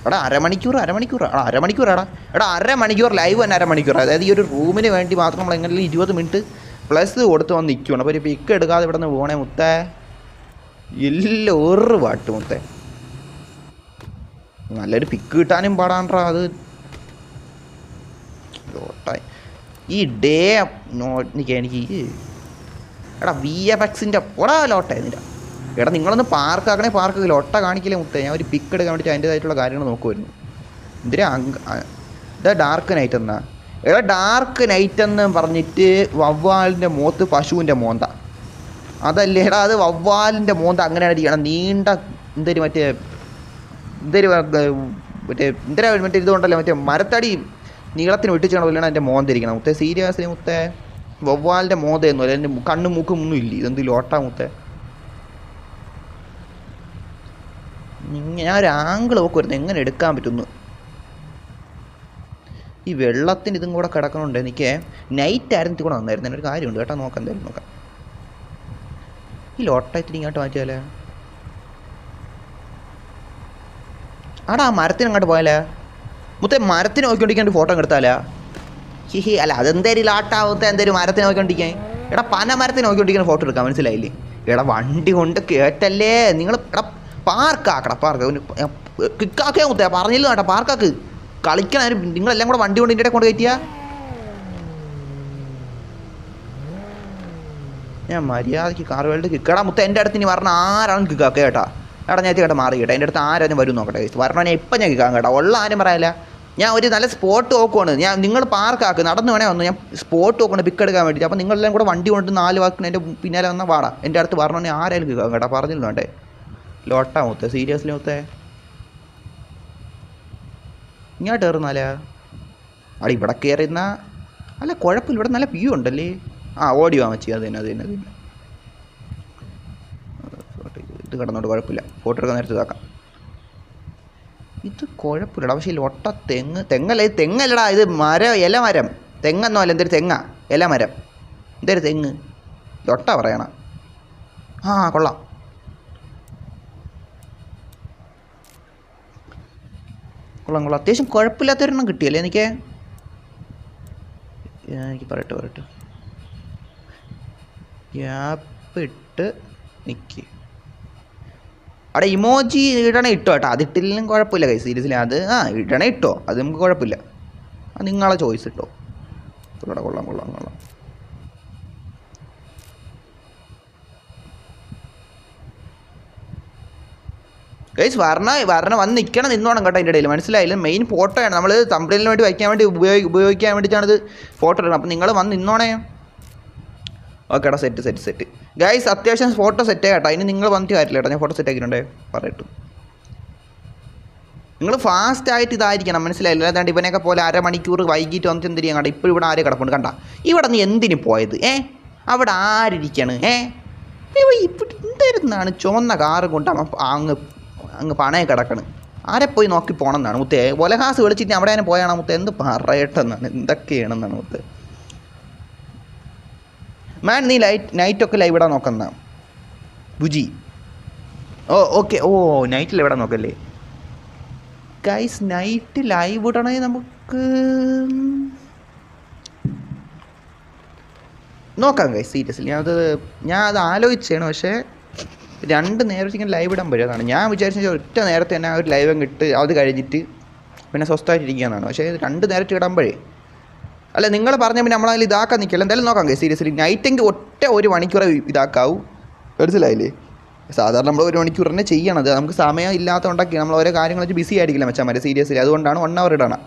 എടാ അരമണിക്കൂർ എടാ അരമണിക്കൂർ ലൈവ് തന്നെ അരമണിക്കൂർ. അതായത് ഈ ഒരു റൂമിന് വേണ്ടി മാത്രം നമ്മൾ എങ്ങനെ 20 മിനിറ്റ് പ്ലസ് കൊടുത്ത് വന്ന് നിൽക്കണം. അപ്പോൾ ഒരു പിക്ക് എടുക്കാതെ ഇവിടെ നിന്ന് പോകണേ മുത്തേ. ഇല്ല ഒരു പാട്ട് മുത്തേ, നല്ലൊരു പിക്ക് കിട്ടാനും പാടാണ്ടാ അത്. ലോട്ടായി ഈ ഡേ എനിക്ക് എടാ VFXൻ്റെ ഒടാ ലോട്ടായിരുന്നില്ല. എടാ നിങ്ങളൊന്ന് പാർക്കാക്കണേ, പാർക്ക് ലോട്ട കാണിക്കില്ലേ മുത്തേ? ഞാൻ ഒരു പിക്ക് എടുക്കാൻ വേണ്ടിയിട്ട് അതിൻ്റേതായിട്ടുള്ള കാര്യങ്ങൾ നോക്കുമായിരുന്നു. എന്തിനാ ഇതാ ഡാർക്ക് നൈറ്റ് എന്നാ? എടാ ഡാർക്ക് നൈറ്റ് എന്ന് പറഞ്ഞിട്ട് വവ്വാലിൻ്റെ മോത്ത് പശുവിൻ്റെ മോന്ത. അതല്ലേടാ അത് വവ്വാലിൻ്റെ മോന്ത അങ്ങനെയാണ് ഇരിക്കണം നീണ്ട എന്തൊരു മറ്റേ എന്തൊരു മറ്റേ എന്തിനാ മറ്റേ ഇതുകൊണ്ടല്ലോ മറ്റേ മരത്തടി നീളത്തിന് വെട്ടിച്ചാണ് പോലെയാണ് എൻ്റെ മോന്തിരിക്കണം മുത്തേ സീരിയസ്ലി മുത്തേ വവ്വാലിൻ്റെ മോന്തയൊന്നും അല്ല എൻ്റെ കണ്ണും മൂക്കും ഒന്നും ഇല്ല ഇതെന്ത് ലോട്ടാ മുത്തേ ഞാൻ ഒരു ആംഗിൾ നോക്കുമായിരുന്നു എങ്ങനെ എടുക്കാൻ പറ്റുന്നു ഈ വെള്ളത്തിന് ഇതും കൂടെ കിടക്കണുണ്ട് എനിക്ക് നൈറ്റ് ആയിരുന്നു ഇത് കൂടെ വന്നായിരുന്നു എന്നൊരു കാര്യമുണ്ട് കേട്ടോ നോക്കാം എന്തായാലും നോക്കാം ഈ ലോട്ടായിട്ട് ഇങ്ങോട്ട് മാറ്റിയാലേ ആടാ ആ മരത്തിന് അങ്ങോട്ട് പോയാലേ മുത്തേ മരത്തിന് നോക്കിക്കൊണ്ടിരിക്കാൻ ഫോട്ടോ എടുത്താലാ ഹിഹി അല്ല അതെന്തേലും ലാട്ടാവത്തെ എന്തേലും മരത്തിന് നോക്കിക്കൊണ്ടിരിക്കാൻ എടാ പന മരത്തിന് നോക്കിക്കൊണ്ടിരിക്കുന്ന ഫോട്ടോ എടുക്കാം മനസ്സിലായില്ലേ എടാ വണ്ടി കൊണ്ട് കേട്ടല്ലേ നിങ്ങൾ എടാ പാർക്കാക്കടാ പാർക്ക് കിക്കാക്കേ മുത്തേ പറഞ്ഞില്ല കേട്ടോ പാർക്കാക്ക് കളിക്കണ നിങ്ങളെല്ലാം കൂടെ വണ്ടി കൊണ്ട് ഇതിൻ്റെ കൊണ്ട് കയറ്റിയാ ഞാൻ മര്യാദയ്ക്ക് കാറുകളുടെ കിക്കടാ മുത്ത എൻ്റെ അടുത്ത് ഇനി പറഞ്ഞ ആരാണ് കിക്കാക്കേ കേട്ടാ എടാ ഞാൻ കേട്ടോ മാറി കേട്ടോ എൻ്റെ അടുത്ത് ആരും വരും നോക്കട്ടെ വരണം ഞാൻ ഇപ്പം ഞാൻ കിക്കാൻ കേട്ടോ ഉള്ള ആരും പറയാല്ല ഞാൻ ഒരു നല്ല സ്പോട്ട് നോക്കുവാണ് ഞാൻ നിങ്ങൾ പാർക്കാക്ക് നടന്നു വേണേ വന്നു ഞാൻ സ്പോട്ട് നോക്കണം പിക്ക് എടുക്കാൻ വേണ്ടിയിട്ട് അപ്പോൾ നിങ്ങളെല്ലാം കൂടെ വണ്ടി കൊണ്ട് 4 വാക്കിന് എൻ്റെ പിന്നാലെ വന്നാൽ വാടാ എൻ്റെ അടുത്ത് പറഞ്ഞോണ്ടേ ആരായാലും കിക്കാൻ കേട്ടോ പറഞ്ഞില്ല വേണ്ടേ ലോട്ടാ മുത്തേ സീരിയസ്ലി മുത്തേ ഇങ്ങോട്ട് കയറുന്നാലേ അവിടെ ഇവിടെ കയറുന്ന അല്ല കുഴപ്പമില്ല ഇവിടെ നല്ല വ്യൂ ഉണ്ടല്ലേ ആ ഓടി വാ മച്ചി അത് തന്നെ ഇത് കിടന്നോട്ട് കുഴപ്പമില്ല ഫോട്ടോ എടുക്കാൻ നേരത്തെ ഇതാക്കാം ഇത് കുഴപ്പമില്ലടാ പക്ഷേ ലൊട്ട തെങ്ങല്ല ഇത് തെങ്ങല്ലടാ ഇത് ഇലമരം തെങ്ങെന്നോ അല്ല എന്തൊരു തെങ്ങ ഇലമരം എന്തൊരു തെങ്ങ് ലൊട്ട പറയണ ആ കൊള്ളാം കൊള്ളാം അത്യാവശ്യം കുഴപ്പമില്ലാത്തൊരെണ്ണം കിട്ടിയല്ലേ എനിക്ക് പറയട്ടെ ഗ്യാപ്പിട്ട് നിൽക്ക് അവിടെ ഇമോജി ഇടണേ ഇട്ടോ കേട്ടോ അതിട്ടില്ലെങ്കിലും കുഴപ്പമില്ല കൈ സീരിയസ്ലി അത് ഇടണേ ഇട്ടോ അത് നമുക്ക് കുഴപ്പമില്ല അത് നിങ്ങളെ ചോയ്സ് ഇട്ടോ കൊള്ളാം ഗൈസ് വരണ വന്ന് നിൽക്കണം നിന്നോണം കേട്ടോ അതിൻ്റെ ഇടയിൽ മനസ്സിലായില്ല മെയിൻ ഫോട്ടോയാണ് നമ്മൾ തമ്പ്നെയിലിന് വേണ്ടി വയ്ക്കാൻ വേണ്ടി ഉപയോഗിക്കാൻ വേണ്ടിയിട്ടാണ് ഇത് ഫോട്ടോ ഇടുന്നത് അപ്പോൾ നിങ്ങൾ വന്ന് നിന്നോണേ ഓക്കെ എടാ സെറ്റ് ഗൈസ് അത്യാവശ്യം ഫോട്ടോ സെറ്റ് കേട്ടോ അതിന് നിങ്ങൾ വന്നിട്ട് കാര്യമില്ല കേട്ടോ ഞാൻ ഫോട്ടോ സെറ്റ് ആക്കിയിട്ടുണ്ടേ പറയട്ടു നിങ്ങൾ ഫാസ്റ്റായിട്ട് ഇതായിരിക്കണം മനസ്സിലായില്ല അല്ലാണ്ട് ഇവനെയൊക്കെ പോലെ അരമണിക്കൂർ വൈകിട്ട് വന്നിട്ട് എന്തിരിയാൻ കണ്ട ഇപ്പോൾ ഇവിടെ ആരെ കിടപ്പുണ്ട് കണ്ട ഇവിടെ നീ എന്തിന് പോയത് അവിടെ ആരിയ്ക്കാണ് ഇവിടെ എന്തായിരുന്നാണ് ചുവന്ന കാറ് കൊണ്ട് അങ്ങ് പണയെ കിടക്കണം ആരെ പോയി നോക്കി പോകണം എന്നാണ് മുത്തേ ഒലഹാസ് വിളിച്ചിട്ട് അവിടെ തന്നെ പോയാണോ മുത്തേ എന്ത് പറയട്ടെന്നാണ് എന്തൊക്കെയാണെന്നാണ് മുത്തേ മാൻ നീ നൈറ്റൊക്കെ ലൈവ് ഇടാൻ നോക്കുന്ന ബുജി ഓക്കെ നൈറ്റിൽ ഇവിടെ നോക്കല്ലേ ഗൈസ് നൈറ്റ് ലൈവ് ഇടണേ നമുക്ക് നോക്കാം ഗൈസ് സീരിയസ്ലി ഞാൻ അത് ആലോചിച്ചാണ് പക്ഷേ 2 നേരത്തെ ഇങ്ങനെ ലൈവ് ഇടാൻ പറ്റുന്നതാണ് ഞാൻ വിചാരിച്ച ഒറ്റ നേരത്തെ തന്നെ ഒരു ലൈവ് ഇട്ട് അത് കഴിഞ്ഞിട്ട് പിന്നെ സ്വസ്ഥമായിട്ടിരിക്കുകയെന്നാണ് പക്ഷേ 2 നേരത്തെ ഇടുമ്പോഴേ അല്ല നിങ്ങൾ പറഞ്ഞ പിന്നെ നമ്മളതിൽ ഇതാക്കാൻ നിൽക്കില്ല എന്തായാലും നോക്കാം ഗൈസ് സീരിയസ്ലി നൈറ്റെങ്കിൽ ഒറ്റ 1 മണിക്കൂർ ഇതാക്കാവൂ മനസ്സിലായില്ലേ സാധാരണ നമ്മൾ 1 മണിക്കൂർ തന്നെ ചെയ്യണത് നമുക്ക് സമയം ഇല്ലാത്തതുകൊണ്ടൊക്കെ നമ്മൾ ഓരോ കാര്യങ്ങൾ വെച്ച് ബിസി ആയിരിക്കില്ല മച്ചാൻ മതി സീരിയസ്ലി അതുകൊണ്ടാണ് 1 അവർ ഇടണം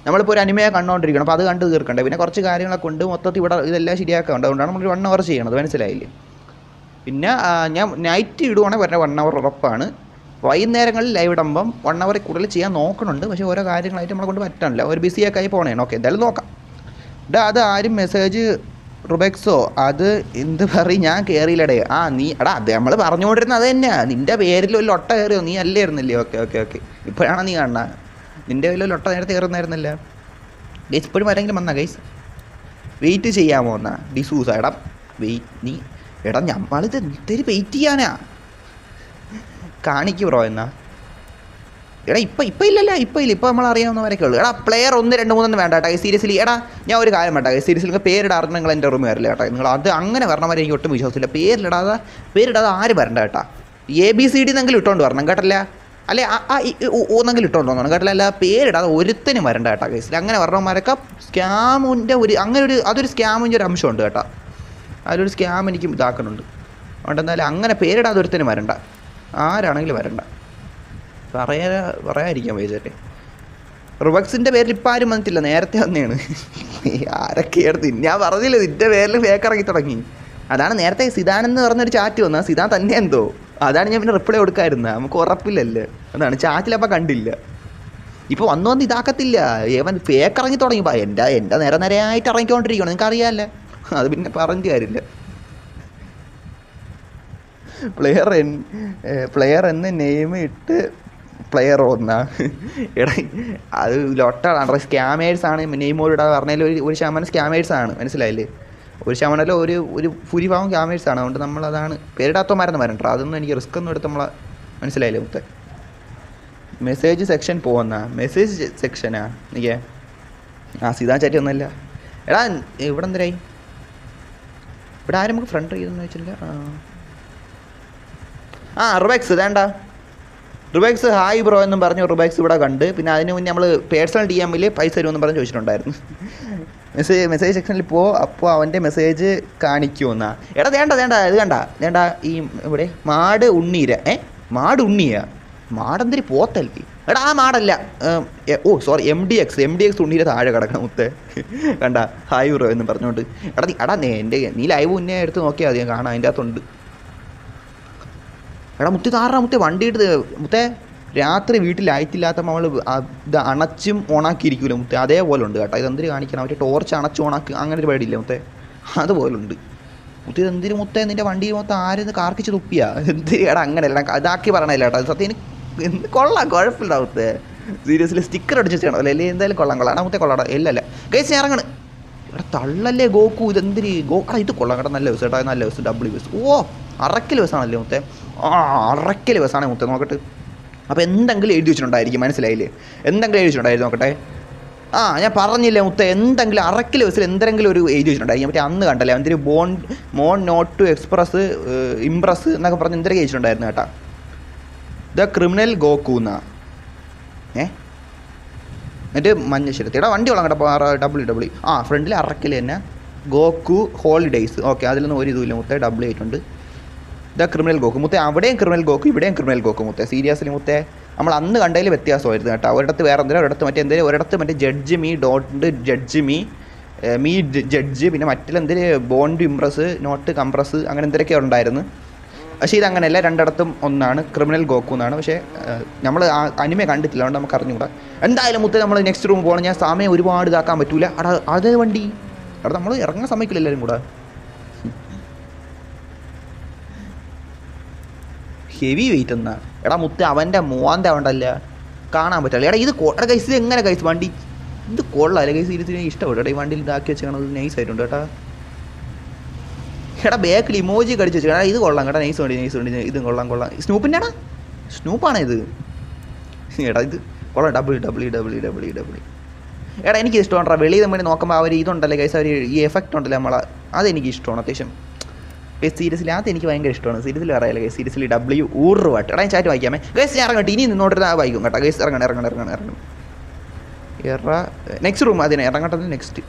നമ്മളിപ്പോൾ ഒരു അനിമയെ കണ്ടുകൊണ്ടിരിക്കണം അപ്പോൾ അത് കണ്ട് തീർക്കണ്ടേ പിന്നെ കുറച്ച് കാര്യങ്ങളൊക്കെ ഉണ്ട് മൊത്തത്തിൽ ഇവിടെ ഇതെല്ലാം ശരിയാക്കാറുണ്ട് അതുകൊണ്ടാണ് നമ്മൾ 1 അവർ ചെയ്യണത് മനസ്സിലായില്ലേ പിന്നെ ഞാൻ നൈറ്റ് ഇടുവാണെങ്കിൽ പറഞ്ഞ 1 അവർ ഉറപ്പാണ് വൈകുന്നേരങ്ങളിൽ ലൈവ് ഇടുമ്പം 1 അവർ കൂടുതൽ ചെയ്യാൻ നോക്കണുണ്ട് പക്ഷേ ഓരോ കാര്യങ്ങളായിട്ട് നമ്മളെ കൊണ്ട് പറ്റാനില്ല ഒരു ബിസിയൊക്കെ ആയി പോകണേ ഓക്കെ എന്തായാലും നോക്കാം അത് ആരും മെസ്സേജ് റുബെക്സോ അത് എന്ത് പറയും ഞാൻ കയറിയില്ലടേ നീ അത് നമ്മൾ പറഞ്ഞുകൊണ്ടിരുന്നത് അത് തന്നെയാണ് നിൻ്റെ പേരിൽ ഒരു ലൊട്ട കയറിയോ നീ അല്ലായിരുന്നില്ലേ ഓക്കെ ഇപ്പോഴാണ് നീ കാണുക നിൻ്റെ പേരിൽ ലൊട്ട നേരത്തെ കയറുന്നായിരുന്നില്ല ഗൈസ് ഇപ്പോഴും ആരെങ്കിലും വന്നാ ഗൈസ് വെയിറ്റ് ചെയ്യാമോ എന്നാ ഡിസൂസ നമ്മളിത് എന്തൊരു വെയിറ്റ് ചെയ്യാനാ കാണിക്ക് ബ്രോ എന്നാ ഇപ്പം ഇല്ലല്ലോ ഇപ്പം നമ്മൾ അറിയാവുന്നവരൊക്കെ ഉള്ളൂ പ്ലെയർ 1 2 3 വേണ്ട കേട്ടോ സീരിയസ്ലി ഞാൻ ഒരു കാര്യം വേണ്ട സീരിയസ്ലി നിങ്ങൾ പേരിടാറ് നിങ്ങൾ എൻ്റെ റൂമിൽ വരില്ല കേട്ടോ നിങ്ങൾ അത് അങ്ങനെ വരണവരെ എനിക്ക് ഒട്ടും വിശ്വാസമില്ല പേരിടാതെ ആരും വരണ്ട കേട്ടോ ABCD എന്നെങ്കിലും ഇട്ടുകൊണ്ട് വരണം കേട്ടല്ല അല്ലെ ഒന്നെങ്കിലും ഇട്ടുകൊണ്ട് വന്നോണം കേട്ടല്ല അല്ല പേരിടാതെ ഒരുത്തനും വരണ്ട കേട്ടോ കേസിൽ അങ്ങനെ വരണവന്മാരൊക്കെ സ്കാമിൻ്റെ അതൊരു സ്കാമിൻ്റെ ഒരു അംശമുണ്ട് കേട്ടോ അതിലൊരു സ്കാം എനിക്കും ഇതാക്കുന്നുണ്ട് അതുകൊണ്ട് എന്തായാലും അങ്ങനെ പേരിടാതെ ഒരുത്തനും വരണ്ട ആരാണെങ്കിലും വരണ്ട പറയാതിരിക്കാൻ വൈകിട്ടേ റുബക്സിൻ്റെ പേരിൽ ഇപ്പം ആരും വന്നിട്ടില്ല നേരത്തെ വന്നെയാണ് ആരൊക്കെ എടുത്ത് ഞാൻ പറഞ്ഞില്ല നിൻ്റെ പേരിൽ ഫേക്ക് ഇറങ്ങി തുടങ്ങി അതാണ് നേരത്തെ സിദാൻ എന്ന് പറഞ്ഞൊരു ചാറ്റ് വന്നാൽ സിദാൻ തന്നെ എന്തോ അതാണ് ഞാൻ പിന്നെ റിപ്ലൈ കൊടുക്കാതിരുന്നത്. നമുക്ക് ഉറപ്പില്ലല്ലേ, അതാണ് ചാറ്റിലപ്പോൾ കണ്ടില്ല. ഇപ്പോൾ വന്ന് ഇതാക്കത്തില്ല, ഏവൻ ഫേക്ക് ഇറങ്ങി തുടങ്ങി. എൻ്റെ നിരയായിട്ട് ഇറങ്ങിക്കൊണ്ടിരിക്കണം, നിങ്ങൾക്ക് അറിയാമല്ലേ, അത് പിന്നെ പറഞ്ഞ കാര്യമില്ല. പ്ലെയർ എന്ന് നെയിം ഇട്ട് പ്ലെയർ ഒന്നാ എടാ അത് ലൊട്ടാണ്, സ്കാമേഴ്സാണ് നെയിമോട് പറഞ്ഞാൽ ഒരു ശതമാനം സ്കാമേഴ്സാണ്, മനസ്സിലായില്ലേ? ഒരു ശതമാനമല്ല, ഒരു ഭൂരിഭാഗം സ്കാമേഴ്സാണ്. അതുകൊണ്ട് നമ്മളതാണ് പേരിടാത്തമാരെന്ന് പറയണ്ട, അതൊന്നും എനിക്ക് റിസ്ക് ഒന്നും എടുത്ത് നമ്മളെ മനസ്സിലായില്ലേ മുത്തേ. മെസ്സേജ് സെക്ഷൻ പോകുന്ന മെസ്സേജ് സെക്ഷനാ എനിക്ക് സിതാൻ ചാറ്റി ഒന്നുമല്ല. എടാ ഇവിടെ എന്തരായി, ഇവിടെ ആരും നമുക്ക് ഫ്രണ്ട് ചെയ്തെന്ന് വെച്ചില്ല. റുബെക്സ് വേണ്ട, റുബെക്സ് ഹായ് ബ്രോ എന്നും പറഞ്ഞു റുബെക്സ് ഇവിടെ കണ്ട്. പിന്നെ അതിന് മുന്നേ നമ്മൾ പേഴ്സണൽ DM-ൽ പൈസ തരുമെന്ന് പറഞ്ഞ് ചോദിച്ചിട്ടുണ്ടായിരുന്നു. മെസ്സേജ് സെക്ഷനിൽ അപ്പോൾ അവൻ്റെ മെസ്സേജ് കാണിക്കുമെന്നാ. എടാ വേണ്ട ഇത് വേണ്ട ഈ ഇവിടെ മാട് ഉണ്ണീര മാട് ഉണ്ണിയാ, മാടെന്തിരി പോത്തല്ലേ? എടാ ആ മാടല്ല, സോറി MDX ഉണ്ണീര താഴെ കിടക്കണം മുത്തേ, കണ്ട ഹായ് ബ്രോ എന്ന് പറഞ്ഞുകൊണ്ട്. എടാ നീ ലൈവ് മുന്നേ എടുത്ത് നോക്കിയാൽ മതി, ഞാൻ കാണാം അതിൻ്റെ അകത്തുണ്ട്. എടാ മുത്തേ വണ്ടി എടുത്ത് മുത്തേ, രാത്രി വീട്ടിൽ ലൈറ്റില്ലാത്ത നമ്മൾ ഇത് അണച്ചും ഓണാക്കിയിരിക്കുമല്ലോ മുത്തേ, അതേപോലെ ഉണ്ട് കേട്ടോ. ഇതെന്തിരി കാണിക്കണം, അവരുടെ ടോർച്ച് അണച്ച് ഓണാക്കി അങ്ങനെ ഒരു പരിപാടിയില്ല മുത്തേ, അതുപോലെ ഉണ്ട് മുത്തേ. ഇതെന്തിരി മുത്തേ, നിൻ്റെ വണ്ടി മൊത്തം ആരും കാർക്കിച്ച് തുപ്പിയാ എന്തിരി? എടാ അങ്ങനെയല്ല, ഇതാക്കി പറയണല്ല കേട്ടോ, സത്യം എന്ത് കൊള്ളാം, കുഴപ്പമില്ല മുത്തേ. സീരിയസ്ലി സ്റ്റിക്കർ അടിച്ച് ചെയ്യണം അല്ലേ, എന്തായാലും കൊള്ളാം എടാ മുത്തേ, കൊള്ളാം ഇല്ലല്ല ഗൈസ് ഇറങ്ങണ്. എടാ തള്ളല്ലേ ഗോക്കു, ഇതെന്തിരി ഇത് കൊള്ളാം കേട്ടോ, നല്ല ബസ് കേട്ടോ, നല്ല ബസ് WS. അറക്കൽ ബസ്സാണല്ലേ മുത്തേ, അറക്കൽ ബസ്സാണ് മുത്തേ, നോക്കട്ടെ. അപ്പോൾ എന്തെങ്കിലും എഴുതി വെച്ചിട്ടുണ്ടായിരിക്കും, മനസ്സിലായില്ലേ? എന്തെങ്കിലും എഴുതി വെച്ചിട്ടുണ്ടായിരുന്നു, നോക്കട്ടെ. ഞാൻ പറഞ്ഞില്ലേ മുത്തേ, എന്തെങ്കിലും അറക്കൽ ബസ്സിൽ എന്തെങ്കിലും ഒരു എഴുതി വെച്ചിട്ടുണ്ടായിരിക്കും. മറ്റേ അന്ന് കണ്ടല്ലേ എന്തൊരു മോൺ നോട്ട് ടു എക്സ്പ്രസ് ഇംപ്രസ് എന്നൊക്കെ പറഞ്ഞ് എന്തൊക്കെ എഴുതിയിട്ടുണ്ടായിരുന്നു കേട്ടോ. ദ ക്രിമിനൽ ഗോക്കു എന്നാ എന്നിട്ട് മഞ്ഞശ്ശേരത്തി. എടാ വണ്ടി കൊള്ളാം കേട്ടോ, WW. ഫ്രണ്ടിൽ അറക്കൽ തന്നെ ഗോക്കു ഹോളിഡേയ്സ്. ഓക്കെ, അതിലൊന്നും ഒരു ഇതുമില്ല മുത്തേ, W ആയിട്ടുണ്ട്. ദ ക്രിമിനൽ ഗോക്കു മുത്തേ, അവിടെയും ക്രിമിനൽ ഗോക്കു ഇവിടെയും ക്രിമിനൽ ഗോക്കു മുത്തേ. സീരിയസ്ലി മുത്തേ, നമ്മൾ അന്ന് കണ്ടതിൽ വ്യത്യാസമായിരുന്നു കേട്ടോ. ഒരിടത്ത് വേറെ എന്തെങ്കിലും, ഒരിടത്ത് മറ്റേ എന്തെങ്കിലും, ഒരിടത്ത് മറ്റേ judge me dot judge me judge, പിന്നെ മറ്റെന്തെങ്കിലും ബോണ്ട് ഇംപ്രസ് നോട്ട് കംപ്രസ് അങ്ങനെ എന്തൊക്കെ ഉണ്ടായിരുന്നു. പക്ഷേ ഇതങ്ങനെയല്ല, രണ്ടിടത്തും ഒന്നാണ്, ക്രിമിനൽ ഗോക്കു എന്നാണ്. പക്ഷേ നമ്മൾ അനിമ കണ്ടിട്ടില്ല, അതുകൊണ്ട് നമുക്ക് അറിഞ്ഞുകൂടാ. എന്തായാലും മുത്തേ നമ്മൾ നെക്സ്റ്റ് റൂം പോകണം. ഞാൻ സമയം ഒരുപാട് ഇതാക്കാൻ പറ്റൂല. അതേ വണ്ടി നമ്മൾ ഇറങ്ങാൻ സമ്മതിക്കില്ല എല്ലാവരും കൂടെ. ഹെവി വെയിറ്റ് എന്നാ. എടാ മുത്തേ, അവൻ്റെ മൂവാന്ത അവണ്ടല്ല കാണാൻ പറ്റില്ല. എടാ ഇത് കൈസ്, ഇത് എങ്ങനെ കൈസ് വണ്ടി ഇത് കൊള്ളാല്ലേ കൈസ്? സീരിയസ്ലി ഇഷ്ടപ്പെട്ടു കേട്ടോ, ഈ വണ്ടിയിൽ ഇതാക്കി വെച്ചാൽ നൈസ് ആയിട്ടുണ്ട് കേട്ടോ. എടാ ബാക്കിൽ ഇമോജി കടിച്ച് വെച്ചാൽ ഇത് കൊള്ളാം കേട്ടോ, നൈസ് വണ്ടി ഇത് കൊള്ളാം. സ്നൂപ്പിൻ്റെ ആടാ, സ്നൂപ്പാണ് ഇത്. എടാ ഇത് കൊള്ളാം, WW. എടാ എനിക്ക് ഇഷ്ടമാണ് വെളിയിൽ നമ്മൾ നോക്കുമ്പോൾ അവർ ഇതുണ്ടല്ലേ കൈസ്, അവർ ഈ എഫക്റ്റ് ഉണ്ടല്ലോ നമ്മളെ, അതെനിക്ക് ഇഷ്ടമാണ് അത്യാവശ്യം. സീരിയസ്ലി അത് എനിക്ക് ഭയങ്കര ഇഷ്ടമാണ്. സീരിയസ്ലി അറിയാലോ ഗൈസ്, സീരിയസ്ലി W വാട്ട്. എടാ ഞാൻ ചാറ്റ് വായിക്കാമേ ഗൈസ്, ഞാൻ ഇറങ്ങട്ടെ, ഇനി നിന്നോട്ട് വായിക്കും കേട്ടോ ഗൈസ്. ഇറങ്ങണം. നെക്സ്റ്റ് റൂം അതിനെ ഇറങ്ങട്ടെ നെക്സ്റ്റ്.